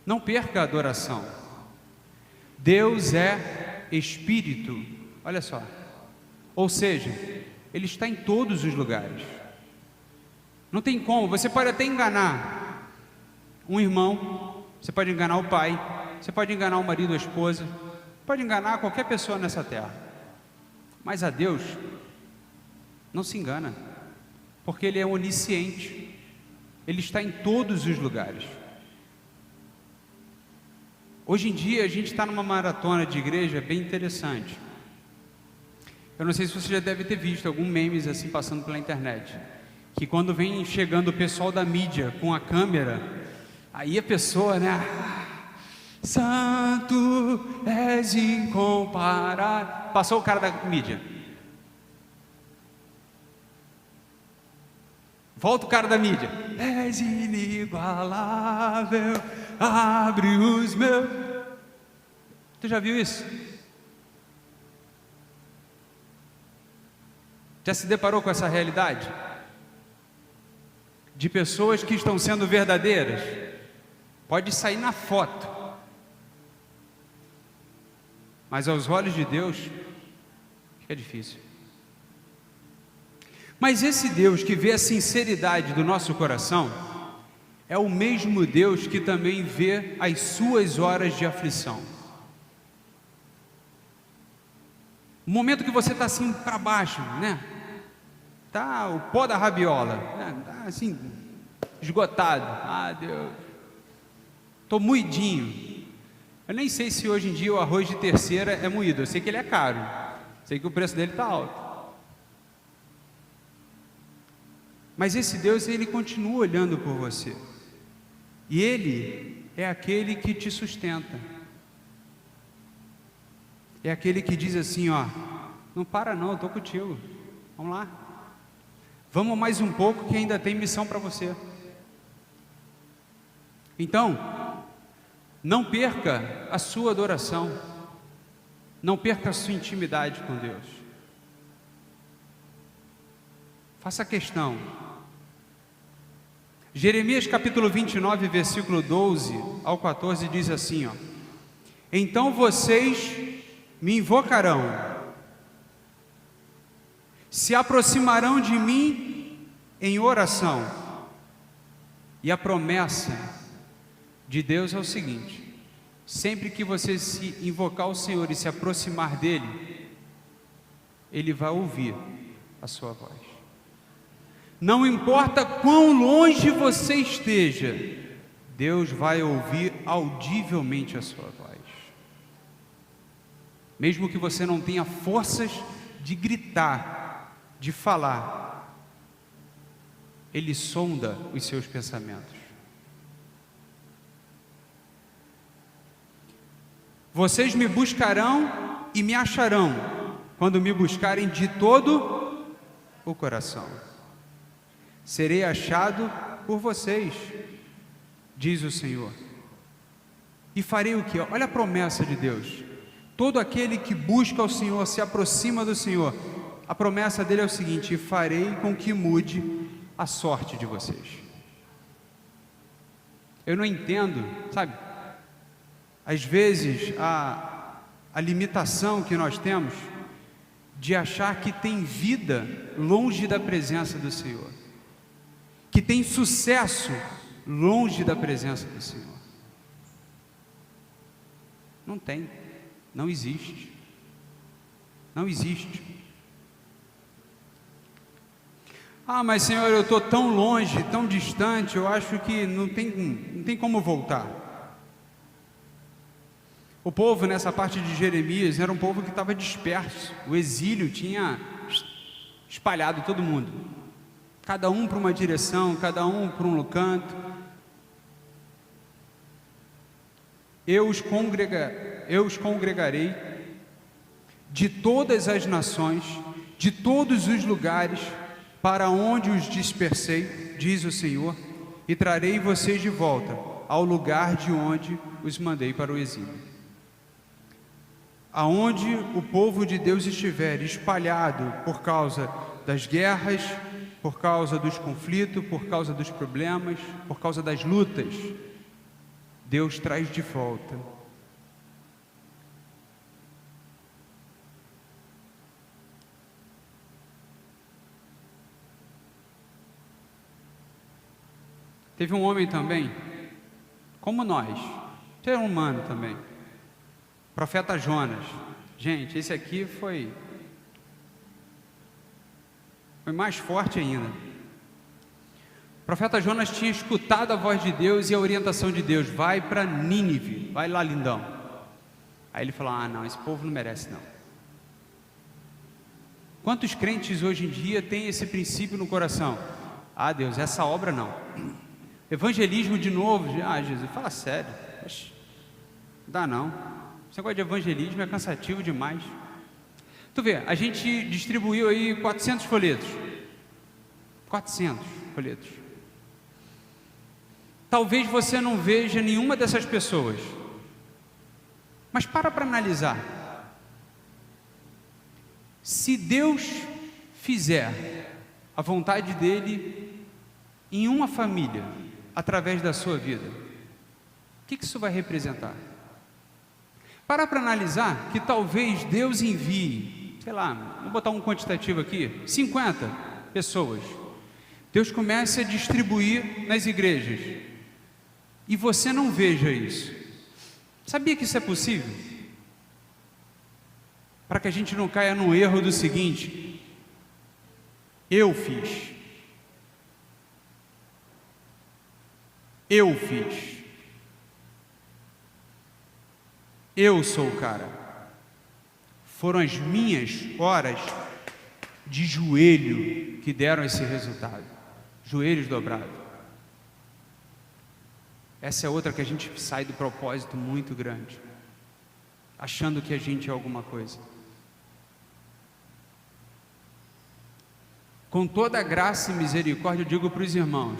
não perca a adoração. Deus é Espírito. Olha só. Ou seja, Ele está em todos os lugares. Não tem como. Você pode até enganar um irmão, você pode enganar o pai, você pode enganar o marido ou a esposa, pode enganar qualquer pessoa nessa terra. Mas a Deus não se engana, porque Ele é onisciente. Ele está em todos os lugares. Hoje em dia a gente está numa maratona de igreja bem interessante. Eu não sei se você já deve ter visto algum memes assim passando pela internet, que quando vem chegando o pessoal da mídia com a câmera, aí a pessoa, né? Santo és incomparável. Passou o cara da mídia. Volta o cara da mídia. És inigualável, abre os meus. Tu já viu isso? Já se deparou com essa realidade? De pessoas que estão sendo verdadeiras? Pode sair na foto, mas aos olhos de Deus fica difícil. Mas esse Deus que vê a sinceridade do nosso coração é o mesmo Deus que também vê as suas horas de aflição. O momento que você está assim para baixo, né? Tá o pó da rabiola, né? Tá assim esgotado. Ah, Deus, estou moidinho. Eu nem sei se hoje em dia o arroz de terceira é moído. Eu sei que ele é caro. Sei que o preço dele está alto. Mas esse Deus, Ele continua olhando por você. E Ele é aquele que te sustenta. É aquele que diz assim, ó, não para não, eu estou contigo. Vamos lá. Vamos mais um pouco que ainda tem missão para você. Então, não perca a sua adoração. Não perca a sua intimidade com Deus. Faça questão. Jeremias capítulo 29, versículo 12 ao 14 diz assim, ó: então vocês me invocarão, se aproximarão de mim em oração. E a promessa de Deus é o seguinte: sempre que você se invocar o Senhor e se aproximar dele, Ele vai ouvir a sua voz. Não importa quão longe você esteja, Deus vai ouvir audivelmente a sua voz. Mesmo que você não tenha forças de gritar, de falar, Ele sonda os seus pensamentos. Vocês me buscarão e me acharão, quando me buscarem de todo o coração. Serei achado por vocês, diz o Senhor. E farei o quê? Olha a promessa de Deus. Todo aquele que busca o Senhor, se aproxima do Senhor, a promessa dele é o seguinte: e farei com que mude a sorte de vocês. Eu não entendo, sabe? Às vezes a limitação que nós temos de achar que tem vida longe da presença do Senhor, que tem sucesso longe da presença do Senhor. Não tem, não existe, não existe. Ah, mas Senhor, eu estou tão longe, tão distante, eu acho que não tem como voltar. O povo nessa parte de Jeremias era um povo que estava disperso, o exílio tinha espalhado todo mundo, cada um para uma direção, cada um para um canto. Eu os congregarei de todas as nações, de todos os lugares, para onde os dispersei, diz o Senhor, e trarei vocês de volta ao lugar de onde os mandei para o exílio. Aonde o povo de Deus estiver espalhado por causa das guerras, por causa dos conflitos, por causa dos problemas, por causa das lutas, Deus traz de volta. Teve um homem também, como nós, ser humano também, profeta Jonas. Gente, esse aqui foi mais forte ainda. O profeta Jonas tinha escutado a voz de Deus e a orientação de Deus: vai para Nínive, vai lá, lindão. Aí ele falou: ah, não, esse povo não merece não. Quantos crentes hoje em dia têm esse princípio no coração? Ah, Deus, essa obra não. Evangelismo de novo. Ah, Jesus, fala sério. Oxi, não dá não. Esse negócio de evangelismo é cansativo demais. Tu vê, a gente distribuiu aí 400 folhetos. 400 folhetos. Talvez você não veja nenhuma dessas pessoas, mas para analisar. Se Deus fizer a vontade dele em uma família, através da sua vida, o que isso vai representar? Para analisar que talvez Deus envie, sei lá, vou botar um quantitativo aqui, 50 pessoas. Deus comece a distribuir nas igrejas e você não veja isso. Sabia que isso é possível? Para que a gente não caia no erro do seguinte: eu fiz. Eu fiz. Eu sou o cara. Foram as minhas horas de joelho que deram esse resultado. Joelhos dobrados. Essa é outra que a gente sai do propósito muito grande, achando que a gente é alguma coisa. Com toda a graça e misericórdia, eu digo para os irmãos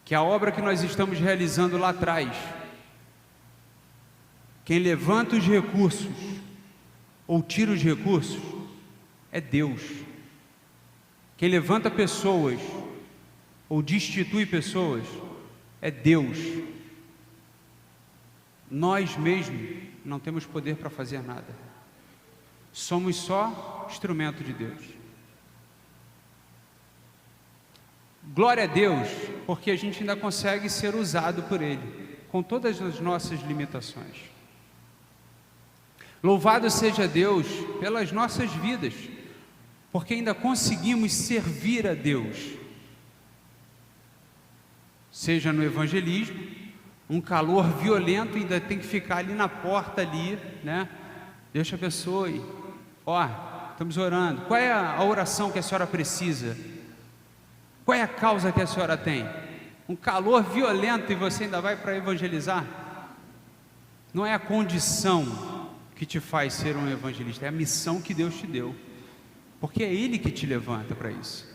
que a obra que nós estamos realizando lá atrás, quem levanta os recursos ou tira os recursos é Deus. Quem levanta pessoas ou destitui pessoas é Deus. Nós mesmos não temos poder para fazer nada. Somos só instrumento de Deus. Glória a Deus, porque a gente ainda consegue ser usado por Ele, com todas as nossas limitações. Louvado seja Deus pelas nossas vidas, porque ainda conseguimos servir a Deus. Seja no evangelismo, um calor violento, ainda tem que ficar ali na porta ali, né? Deus te abençoe. Ó, estamos orando. Qual é a oração que a senhora precisa? Qual é a causa que a senhora tem? Um calor violento e você ainda vai para evangelizar? Não é a condição que te faz ser um evangelista, é a missão que Deus te deu. Porque é Ele que te levanta para isso.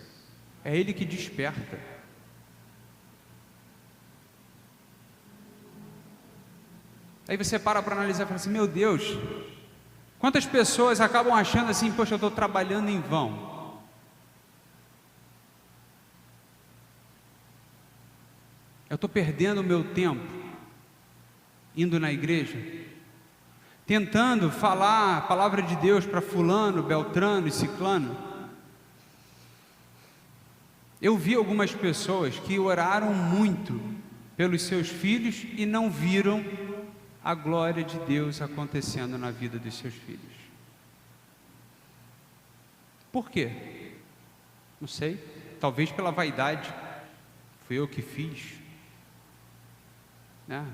É Ele que desperta. Aí você para analisar e fala assim, meu Deus, quantas pessoas acabam achando assim, poxa, eu estou trabalhando em vão. Eu estou perdendo o meu tempo indo na igreja, tentando falar a palavra de Deus para fulano, beltrano e ciclano. Eu vi algumas pessoas que oraram muito pelos seus filhos e não viram a glória de Deus acontecendo na vida dos seus filhos. Por quê? Não sei, talvez pela vaidade. Fui eu que fiz, né?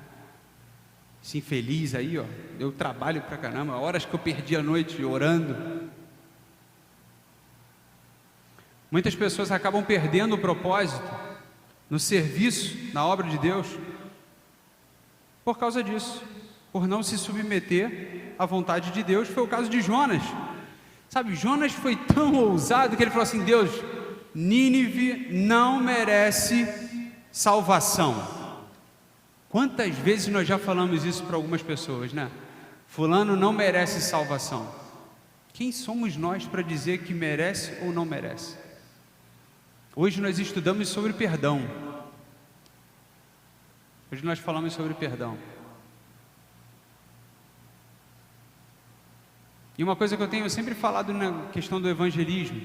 Esse infeliz aí, ó, eu trabalho pra caramba, horas que eu perdi a noite orando. Muitas pessoas acabam perdendo o propósito no serviço, na obra de Deus, por causa disso, por não se submeter à vontade de Deus. Foi o caso de Jonas. Sabe, Jonas foi tão ousado que ele falou assim, Deus, Nínive não merece salvação. Quantas vezes nós já falamos isso para algumas pessoas, né? Fulano não merece salvação. Quem somos nós para dizer que merece ou não merece? Hoje nós estudamos sobre perdão. Hoje nós falamos sobre perdão. E uma coisa que eu tenho sempre falado na questão do evangelismo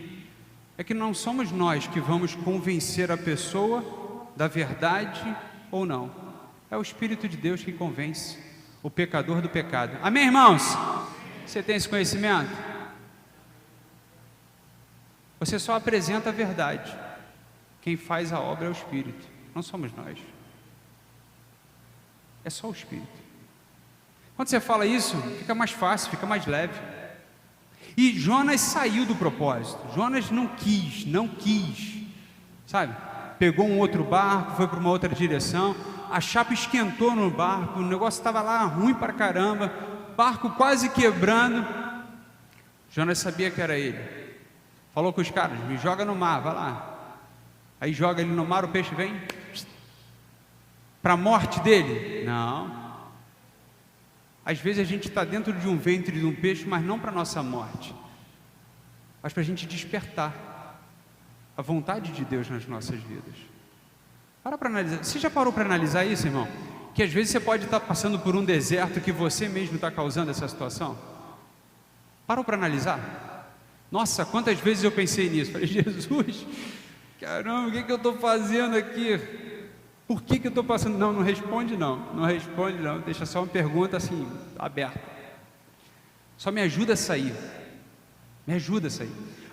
é que não somos nós que vamos convencer a pessoa da verdade ou não. É o Espírito de Deus que convence o pecador do pecado. Amém, irmãos? Você tem esse conhecimento? Você só apresenta a verdade. Quem faz a obra é o Espírito, não somos nós. É só o Espírito. Quando você fala isso, fica mais fácil, fica mais leve. E Jonas saiu do propósito. Jonas não quis, sabe? Pegou um outro barco, foi para uma outra direção, a chapa esquentou no barco, o negócio estava lá ruim para caramba, barco quase quebrando. Jonas sabia que era ele. Falou com os caras, me joga no mar, vai lá. Aí joga ele no mar, o peixe vem para a morte dele? Não. Às vezes a gente está dentro de um ventre de um peixe, mas não para a nossa morte, mas para a gente despertar a vontade de Deus nas nossas vidas. Para analisar. Você já parou para analisar isso, irmão? Que às vezes você pode estar passando por um deserto que você mesmo está causando essa situação. Parou para analisar? Nossa, quantas vezes eu pensei nisso. Falei, Jesus, caramba, o que eu estou fazendo aqui? Por que eu estou passando? Não responde não, deixa só uma pergunta assim, aberta. Só me ajuda a sair,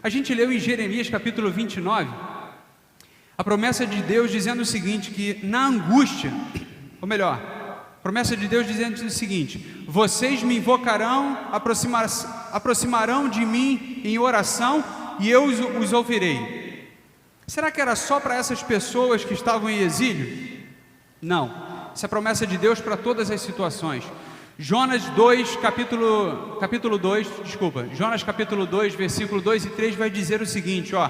A gente leu em Jeremias capítulo 29, a promessa de Deus dizendo o seguinte, que na angústia, ou melhor, a promessa de Deus dizendo o seguinte, vocês me invocarão, aproximarão de mim em oração e eu os ouvirei. Será que era só para essas pessoas que estavam em exílio? Não, essa é a promessa de Deus para todas as situações. Jonas capítulo 2, versículo 2 e 3 vai dizer o seguinte, ó,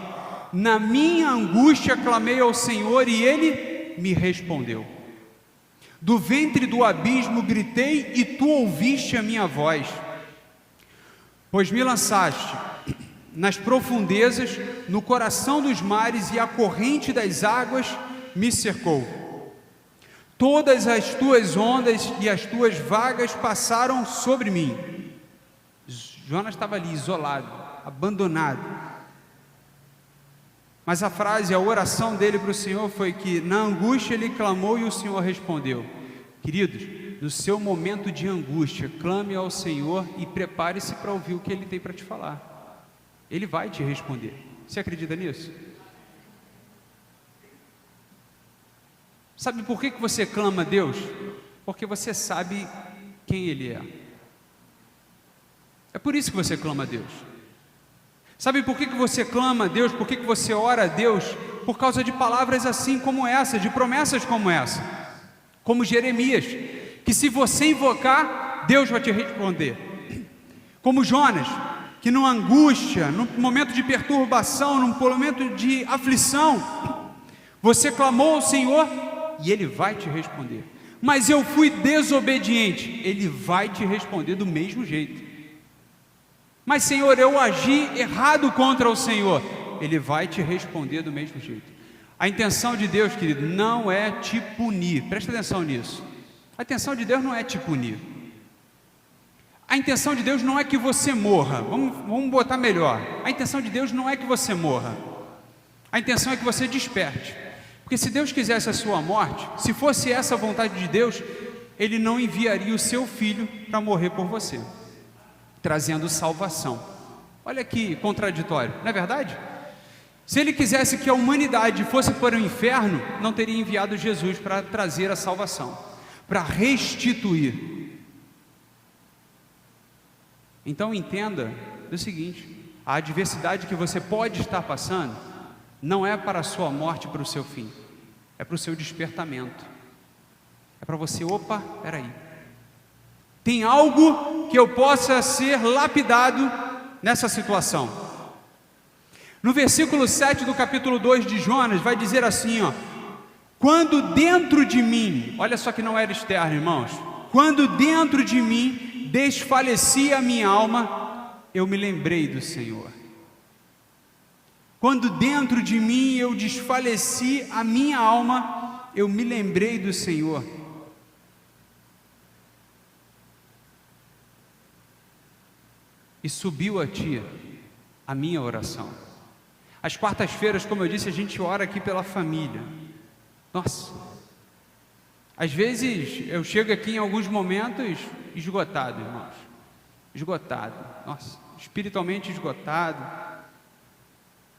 na minha angústia clamei ao Senhor e Ele me respondeu. Do ventre do abismo gritei e Tu ouviste a minha voz. Pois me lançaste nas profundezas, no coração dos mares e a corrente das águas me cercou. Todas as tuas ondas e as tuas vagas passaram sobre mim. Jonas estava ali, isolado, abandonado. Mas a frase, a oração dele para o Senhor foi que na angústia ele clamou e o Senhor respondeu. Queridos, no seu momento de angústia, clame ao Senhor e prepare-se para ouvir o que Ele tem para te falar. Ele vai te responder. Você acredita nisso? Sabe por que você clama a Deus? Porque você sabe quem Ele é. É por isso que você clama a Deus. Sabe por que você clama a Deus? Por que você ora a Deus? Por causa de palavras assim como essa, de promessas como essa, como Jeremias, que se você invocar, Deus vai te responder. Como Jonas, que numa angústia, num momento de perturbação, num momento de aflição, você clamou ao Senhor e Ele vai te responder. Mas eu fui desobediente, Ele vai te responder do mesmo jeito. Mas Senhor, eu agi errado contra o Senhor, Ele vai te responder do mesmo jeito. A intenção de Deus, querido, não é te punir. Presta atenção nisso. A intenção de Deus não é te punir. A intenção de Deus não é que você morra. Vamos botar melhor. A intenção de Deus não é que você morra. A intenção é que você desperte. Porque se Deus quisesse a sua morte, se fosse essa a vontade de Deus, Ele não enviaria o seu filho para morrer por você, trazendo salvação. Olha que contraditório, não é verdade? Se Ele quisesse que a humanidade fosse para o inferno, não teria enviado Jesus para trazer a salvação, para restituir. Então entenda o seguinte: a adversidade que você pode estar passando não é para a sua morte, para o seu fim, é para o seu despertamento. É para você, opa, peraí, tem algo que eu possa ser lapidado nessa situação. No versículo 7 do capítulo 2 de Jonas, vai dizer assim, ó: quando dentro de mim, olha só que não era externo, irmãos, quando dentro de mim desfalecia a minha alma, eu me lembrei do Senhor. Quando dentro de mim eu desfaleci a minha alma, eu me lembrei do Senhor. E subiu a ti a minha oração. Às quartas-feiras, como eu disse, a gente ora aqui pela família. Nossa, às vezes eu chego aqui em alguns momentos esgotado, irmãos. Esgotado, nossa, espiritualmente esgotado.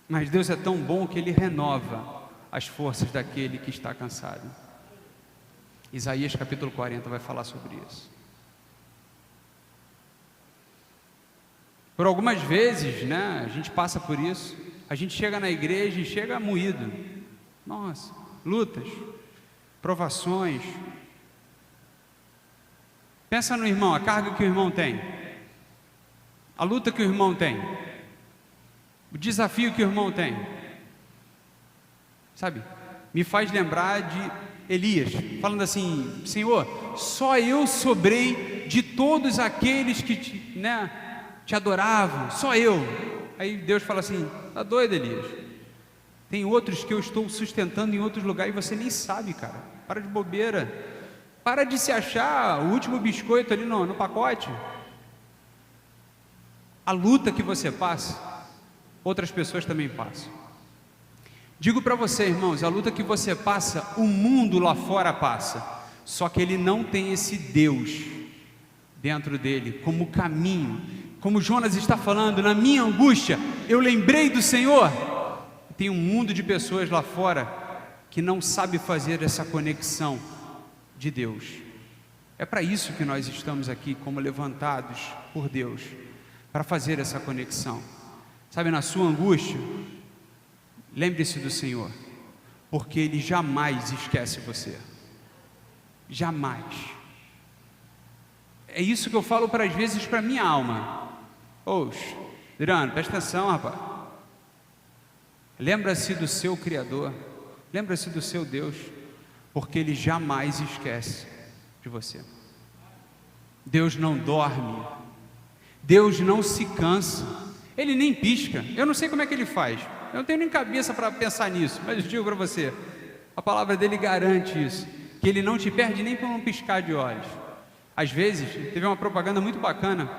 Mas Deus é tão bom que Ele renova as forças daquele que está cansado. Isaías capítulo 40 vai falar sobre isso. Por algumas vezes, né, a gente passa por isso. A gente chega na igreja e chega moído. Nossa, lutas, provações. Pensa no irmão, a carga que o irmão tem, a luta que o irmão tem, o desafio que o irmão tem. Sabe, me faz lembrar de Elias, falando assim: Senhor, só eu sobrei de todos aqueles que te adoravam, só eu. Aí Deus fala assim: tá doido, Elias? Tem outros que eu estou sustentando em outros lugares e você nem sabe, cara. Para de bobeira. Para de se achar o último biscoito ali no pacote. A luta que você passa, outras pessoas também passam. Digo para você, irmãos, a luta que você passa, o mundo lá fora passa. Só que ele não tem esse Deus dentro dele como caminho. Como Jonas está falando, na minha angústia, eu lembrei do Senhor. Tem um mundo de pessoas lá fora que não sabe fazer essa conexão de Deus. É para isso que nós estamos aqui, como levantados por Deus, para fazer essa conexão. Sabe, na sua angústia, lembre-se do Senhor, porque Ele jamais esquece você. Jamais. É isso que eu falo às vezes para minha alma. Oxe, Adriano, presta atenção, rapaz. Lembra-se do seu Criador, lembra-se do seu Deus, porque Ele jamais esquece de você. Deus não dorme, Deus não se cansa, Ele nem pisca. Eu não sei como é que Ele faz, eu não tenho nem cabeça para pensar nisso, mas eu digo para você, A palavra dele garante isso, que ele não te perde nem por um piscar de olhos. Às vezes, teve uma propaganda muito bacana,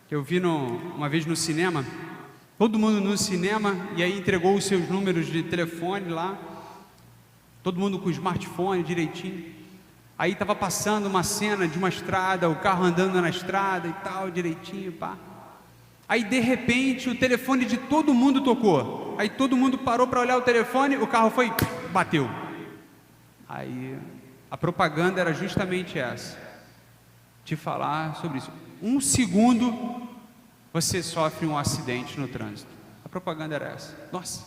que eu vi uma vez no cinema, todo mundo no cinema, e aí entregou os seus números de telefone lá, todo mundo com o smartphone direitinho. Aí estava passando uma cena de uma estrada, o carro andando na estrada e tal, direitinho, pá. Aí de repente o telefone de todo mundo tocou. Aí todo mundo parou para olhar o telefone, o carro foi, bateu. Aí a propaganda era justamente essa, te falar sobre isso. 1 segundo você sofre um acidente no trânsito. A propaganda era essa. Nossa.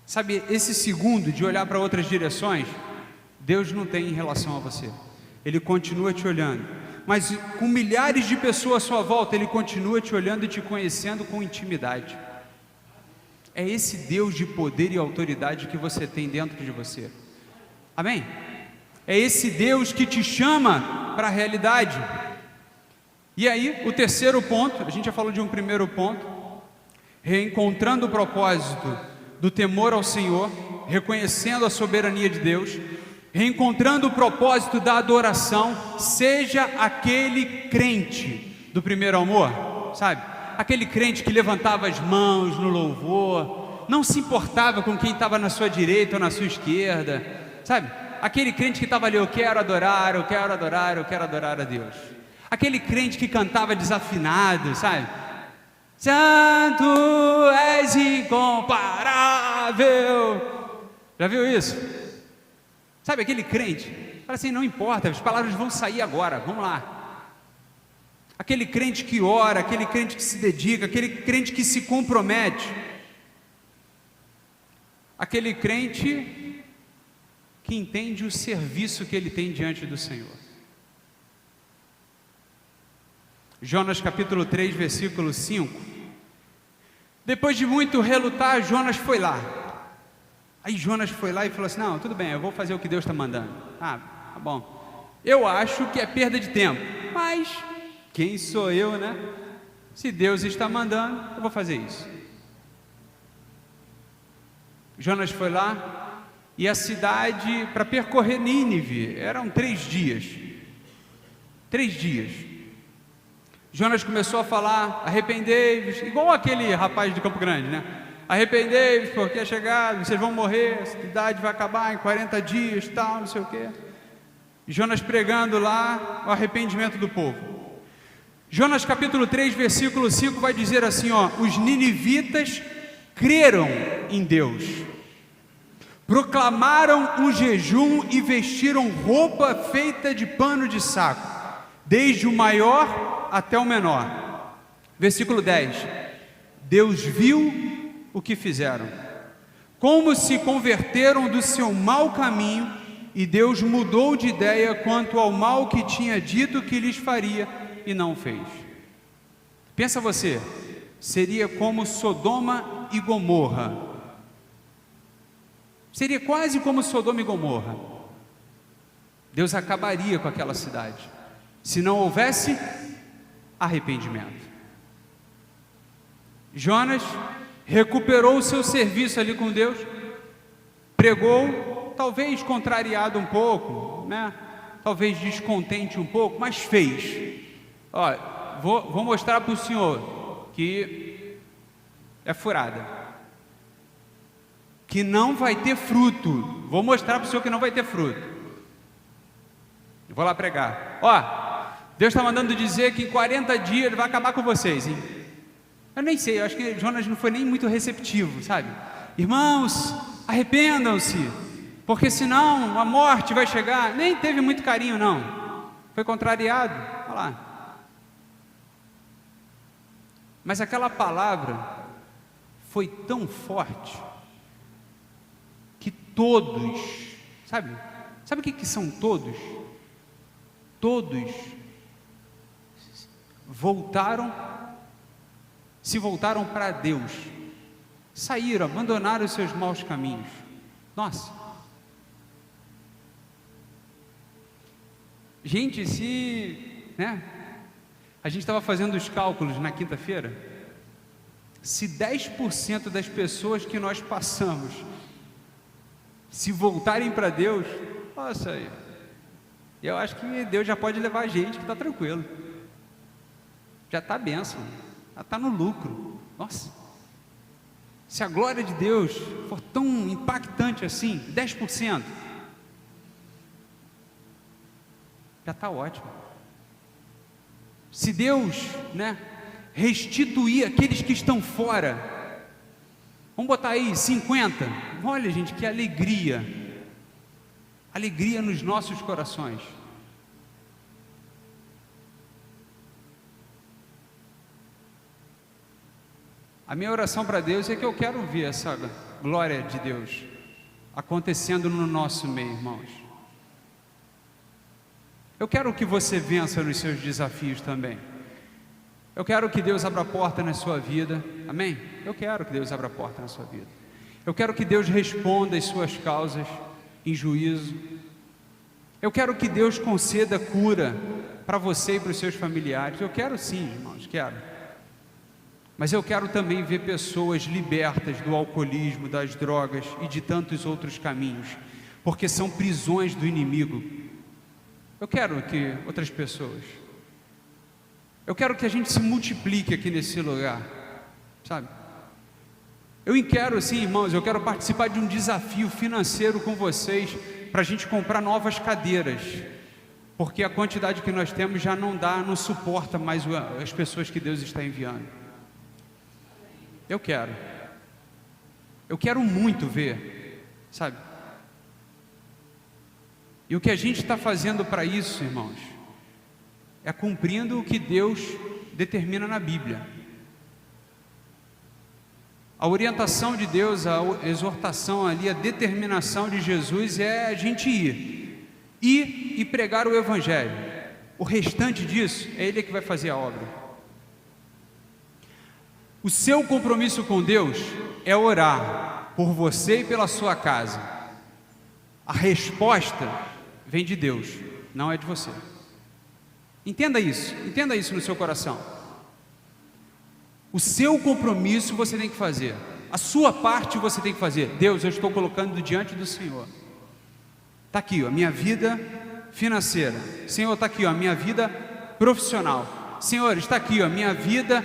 Sabe, esse segundo de olhar para outras direções, Deus não tem em relação a você. Ele continua te olhando. Mas com milhares de pessoas à sua volta, Ele continua te olhando e te conhecendo com intimidade. É esse Deus de poder e autoridade que você tem dentro de você. Amém? É esse Deus que te chama para a realidade. E aí, o terceiro ponto, a gente já falou de um primeiro ponto, reencontrando o propósito do temor ao Senhor, reconhecendo a soberania de Deus, reencontrando o propósito da adoração. Seja aquele crente do primeiro amor, sabe? Aquele crente que levantava as mãos no louvor, não se importava com quem estava na sua direita ou na sua esquerda, sabe? Aquele crente que estava ali, eu quero adorar, eu quero adorar, eu quero adorar a Deus. Aquele crente que cantava desafinado, sabe? Santo és incomparável. Já viu isso? Sabe aquele crente? Fala assim, não importa, as palavras vão sair agora, vamos lá. Aquele crente que ora, aquele crente que se dedica, aquele crente que se compromete. Aquele crente que entende o serviço que ele tem diante do Senhor. Jonas capítulo 3, versículo 5. Depois de muito relutar, Jonas foi lá. Aí Jonas foi lá e falou assim, não, tudo bem, eu vou fazer o que Deus está mandando. Ah, tá bom. Eu acho que é perda de tempo, mas quem sou eu, né? Se Deus está mandando, eu vou fazer isso. Jonas foi lá, e a cidade, para percorrer Nínive, eram 3 dias. 3 dias. Jonas começou a falar, arrependei-vos, igual aquele rapaz de Campo Grande, né? Arrependei-vos, porque é chegado, vocês vão morrer, a cidade vai acabar em 40 dias, tal, não sei o quê. Jonas pregando lá o arrependimento do povo. Jonas capítulo 3, versículo 5 vai dizer assim, ó, os ninivitas creram em Deus, proclamaram um jejum e vestiram roupa feita de pano de saco, desde o maior até o menor. Versículo 10, Deus viu o que fizeram, como se converteram do seu mau caminho, e Deus mudou de ideia quanto ao mal que tinha dito que lhes faria, e não fez. Pensa você, seria como Sodoma e Gomorra. Seria quase como Sodoma e Gomorra. Deus acabaria com aquela cidade, se não houvesse arrependimento. Jonas recuperou o seu serviço ali com Deus, pregou, talvez contrariado um pouco, né? Talvez descontente um pouco, mas fez. Olha, vou mostrar para o senhor que é furada, que não vai ter fruto. Vou mostrar para o senhor que não vai ter fruto. Eu vou lá pregar. Ó, Deus está mandando dizer que em 40 dias Ele vai acabar com vocês, hein? Eu nem sei, eu acho que Jonas não foi nem muito receptivo, sabe? Irmãos, arrependam-se, porque senão a morte vai chegar. Nem teve muito carinho, não. Foi contrariado, olha lá. Mas aquela palavra foi tão forte que todos, sabe o que são todos? Todos se voltaram para Deus, saíram, abandonaram os seus maus caminhos. Nossa, gente, né? A gente estava fazendo os cálculos na quinta-feira. Se 10% das pessoas que nós passamos se voltarem para Deus, nossa, eu acho que Deus já pode levar a gente que está tranquilo, já está a bênção, já está no lucro. Nossa, se a glória de Deus for tão impactante assim, 10%, já está ótimo. Se Deus, restituir aqueles que estão fora, vamos botar aí 50, olha gente, que alegria nos nossos corações. A minha oração para Deus é que eu quero ver essa glória de Deus acontecendo no nosso meio, irmãos. Eu quero que você vença nos seus desafios também. Eu quero que Deus abra a porta na sua vida, amém? Eu quero que Deus abra a porta na sua vida. Eu quero que Deus responda as suas causas em juízo. Eu quero que Deus conceda cura para você e para os seus familiares. Eu quero sim, irmãos, quero. Mas eu quero também ver pessoas libertas do alcoolismo, das drogas e de tantos outros caminhos, porque são prisões do inimigo. Eu quero que outras pessoas, eu quero que a gente se multiplique aqui nesse lugar, sabe? Eu quero assim, irmãos, eu quero participar de um desafio financeiro com vocês, para a gente comprar novas cadeiras, porque a quantidade que nós temos já não dá, não suporta mais as pessoas que Deus está enviando. Eu quero muito ver, sabe? E o que a gente está fazendo para isso, irmãos, é cumprindo o que Deus determina na Bíblia. A orientação de Deus, a exortação ali, a determinação de Jesus é a gente ir e pregar o Evangelho. O restante disso é Ele que vai fazer a obra. O seu compromisso com Deus é orar por você e pela sua casa. A resposta vem de Deus, não é de você. Entenda isso no seu coração. O seu compromisso você tem que fazer, a sua parte você tem que fazer. Deus, eu estou colocando diante do Senhor. Está aqui, a minha vida financeira. Senhor, está aqui, a minha vida profissional. Senhor, está aqui, a minha vida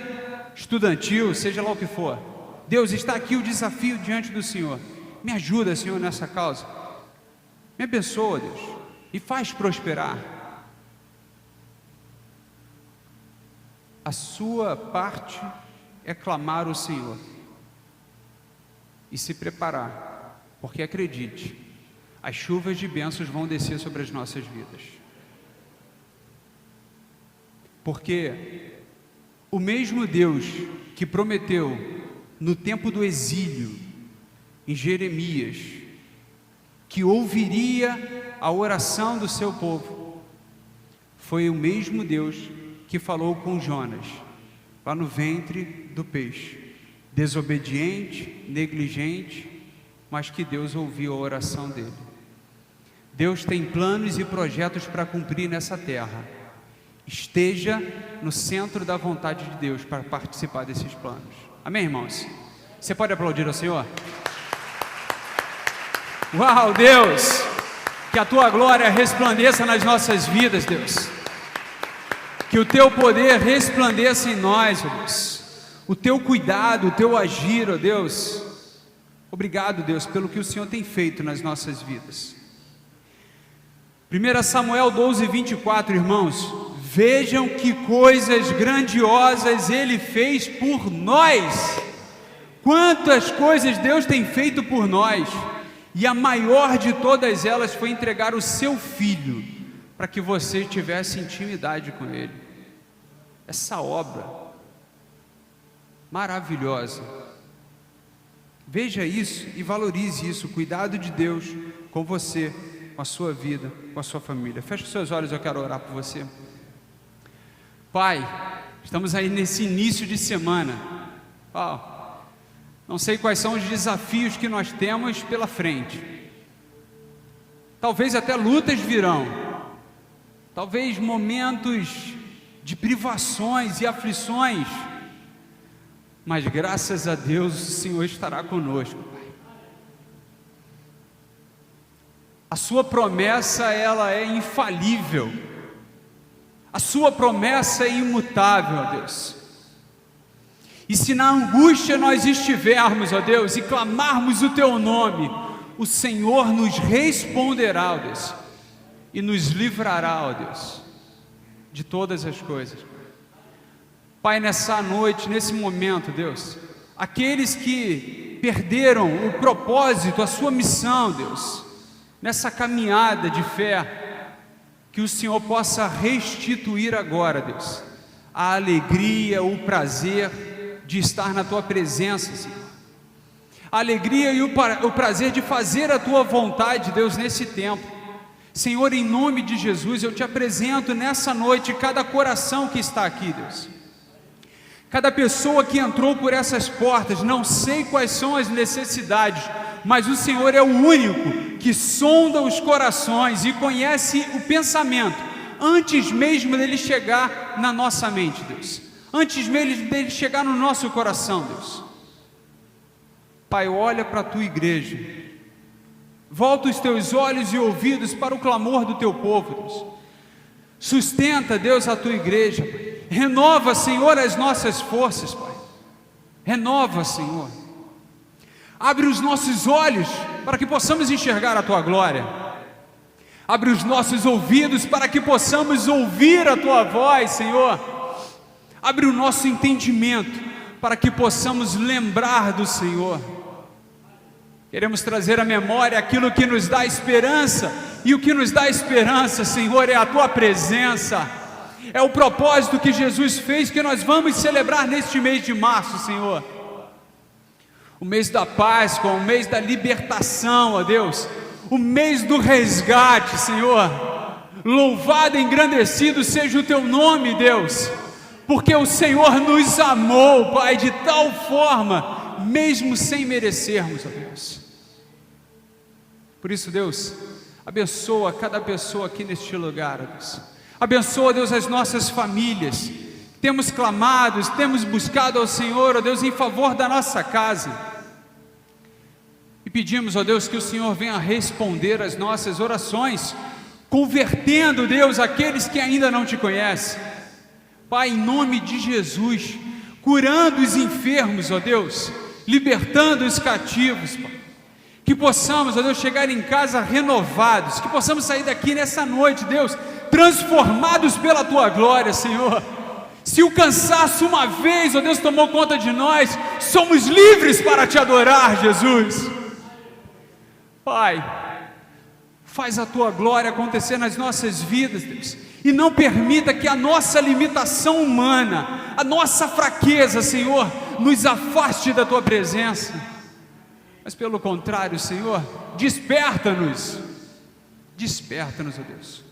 estudantil, seja lá o que for. Deus, está aqui o desafio diante do Senhor. Me ajuda, Senhor, nessa causa. Me abençoa, Deus, e faz prosperar. A sua parte é clamar o Senhor e se preparar, porque acredite, as chuvas de bênçãos vão descer sobre as nossas vidas. Porque o mesmo Deus que prometeu no tempo do exílio, em Jeremias, que ouviria a oração do seu povo, foi o mesmo Deus que falou com Jonas, lá no ventre do peixe, desobediente, negligente, mas que Deus ouviu a oração dele. Deus tem planos e projetos para cumprir nessa terra. Esteja no centro da vontade de Deus para participar desses planos. Amém, irmãos? Você pode aplaudir ao Senhor? Uau, Deus! Que a Tua glória resplandeça nas nossas vidas, Deus. Que o Teu poder resplandeça em nós, ó Deus. O Teu cuidado, o Teu agir, ó Deus. Obrigado, Deus, pelo que o Senhor tem feito nas nossas vidas. 1 Samuel 12, 24, irmãos. Vejam que coisas grandiosas Ele fez por nós. Quantas coisas Deus tem feito por nós. E a maior de todas elas foi entregar o seu Filho, para que você tivesse intimidade com Ele. Essa obra maravilhosa. Veja isso e valorize isso, o cuidado de Deus com você, com a sua vida, com a sua família. Feche os seus olhos, eu quero orar por você. Pai, estamos aí nesse início de semana. Não sei quais são os desafios que nós temos pela frente. Talvez até lutas virão. Talvez momentos de privações e aflições. Mas graças a Deus o Senhor estará conosco, Pai. A sua promessa, ela é infalível. A sua promessa é imutável, ó Deus. E se na angústia nós estivermos, ó Deus, e clamarmos o Teu nome, o Senhor nos responderá, ó Deus, e nos livrará, ó Deus, de todas as coisas. Pai, nessa noite, nesse momento, Deus, aqueles que perderam o propósito, a sua missão, Deus, nessa caminhada de fé, que o Senhor possa restituir agora, Deus, a alegria, o prazer de estar na Tua presença, Senhor. A alegria e o prazer de fazer a Tua vontade, Deus, nesse tempo. Senhor, em nome de Jesus, eu Te apresento nessa noite cada coração que está aqui, Deus. Cada pessoa que entrou por essas portas, não sei quais são as necessidades, mas o Senhor é o único que sonda os corações e conhece o pensamento, antes mesmo dele chegar na nossa mente, Deus. Antes mesmo dele chegar no nosso coração, Deus. Pai, olha para a Tua igreja. Volta os Teus olhos e ouvidos para o clamor do Teu povo, Deus. Sustenta, Deus, a Tua igreja, Pai. Renova, Senhor, as nossas forças, Pai. Renova, Senhor. Abre os nossos olhos para que possamos enxergar a Tua glória. Abre os nossos ouvidos para que possamos ouvir a Tua voz, Senhor. Abre o nosso entendimento para que possamos lembrar do Senhor. Queremos trazer à memória aquilo que nos dá esperança, e o que nos dá esperança, Senhor, é a Tua presença, é o propósito que Jesus fez, que nós vamos celebrar neste mês de março, Senhor. O mês da Páscoa, o mês da libertação, ó Deus, o mês do resgate, Senhor. Louvado e engrandecido seja o Teu nome, Deus, porque o Senhor nos amou, Pai, de tal forma, mesmo sem merecermos, ó Deus. Por isso, Deus, abençoa cada pessoa aqui neste lugar, ó Deus. Abençoa, Deus, as nossas famílias. Temos clamado, temos buscado ao Senhor, ó Deus, em favor da nossa casa. E pedimos, ó Deus, que o Senhor venha responder as nossas orações, convertendo, Deus, aqueles que ainda não Te conhecem. Pai, em nome de Jesus, curando os enfermos, ó Deus, libertando os cativos, Pai. Que possamos, ó Deus, chegar em casa renovados, que possamos sair daqui nessa noite, Deus, transformados pela Tua glória, Senhor. Se o cansaço uma vez, ó Deus, tomou conta de nós, somos livres para Te adorar, Jesus. Pai, faz a Tua glória acontecer nas nossas vidas, Deus, e não permita que a nossa limitação humana, a nossa fraqueza, Senhor, nos afaste da Tua presença, mas pelo contrário, Senhor, desperta-nos, ó Deus.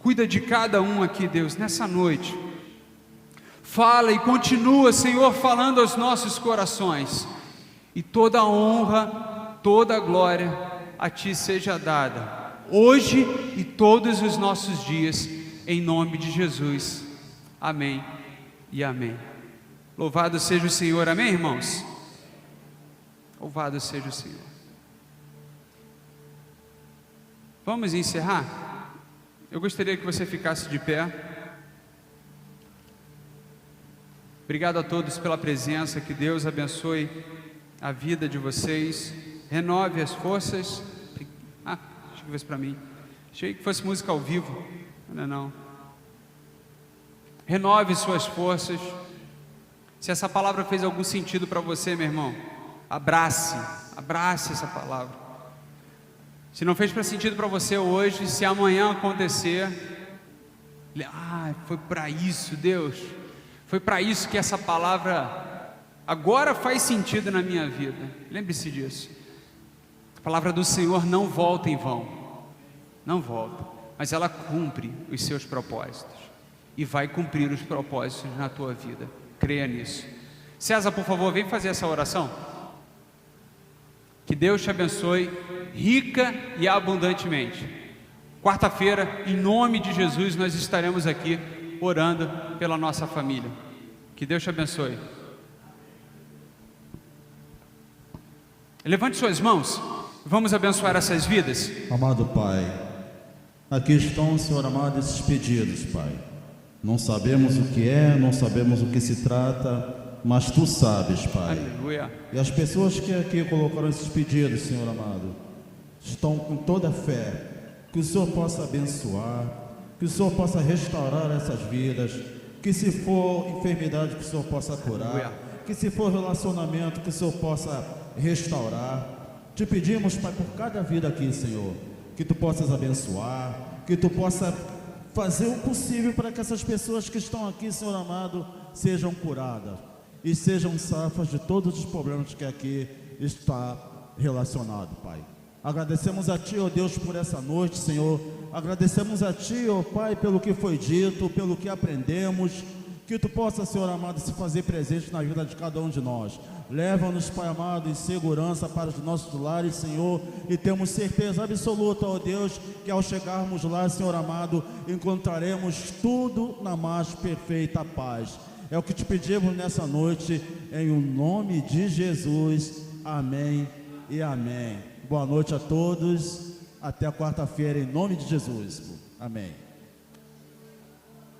Cuida de cada um aqui, Deus, nessa noite. Fala e continua, Senhor, falando aos nossos corações, e toda a honra, toda a glória a Ti seja dada, hoje e todos os nossos dias, em nome de Jesus. Amém e amém. Louvado seja o Senhor, amém, irmãos? Louvado seja o Senhor. Vamos encerrar? Eu gostaria que você ficasse de pé. Obrigado a todos pela presença, que Deus abençoe a vida de vocês, renove as forças. Deixa eu ver isso para mim. Achei que fosse música ao vivo, não. Renove suas forças. Se essa palavra fez algum sentido para você, meu irmão, abrace essa palavra. Se não fez sentido para você hoje, se amanhã acontecer, foi para isso, Deus, foi para isso que essa palavra agora faz sentido na minha vida. Lembre-se disso. A palavra do Senhor não volta em vão, não volta, mas ela cumpre os seus propósitos, e vai cumprir os propósitos na tua vida. Creia nisso. César, por favor, vem fazer essa oração. Que Deus te abençoe rica e abundantemente. Quarta-feira, em nome de Jesus, nós estaremos aqui orando pela nossa família. Que Deus te abençoe. Levante suas mãos Vamos abençoar essas vidas? Amado Pai, aqui estão, Senhor amado, esses pedidos, Pai. Não sabemos o que é, não sabemos o que se trata, mas Tu sabes, Pai. Aleluia. E as pessoas que aqui colocaram esses pedidos, Senhor amado, estão com toda a fé, que o Senhor possa abençoar, que o Senhor possa restaurar essas vidas, que se for enfermidade, que o Senhor possa curar, que se for relacionamento, que o Senhor possa restaurar. Te pedimos, Pai, por cada vida aqui, Senhor, que Tu possas abençoar, que Tu possa fazer o possível para que essas pessoas que estão aqui, Senhor amado, sejam curadas e sejam safas de todos os problemas que aqui está relacionado, Pai. Agradecemos a Ti, ó Deus, por essa noite, Senhor. Agradecemos a Ti, ó Pai, pelo que foi dito, pelo que aprendemos. Que Tu possa, Senhor amado, se fazer presente na vida de cada um de nós. Leva-nos, Pai amado, em segurança para os nossos lares, Senhor. E temos certeza absoluta, ó Deus, que ao chegarmos lá, Senhor amado, encontraremos tudo na mais perfeita paz. É o que te pedimos nessa noite, em o nome de Jesus. Amém e amém. Boa noite a todos. Até a quarta-feira, em nome de Jesus. Amém.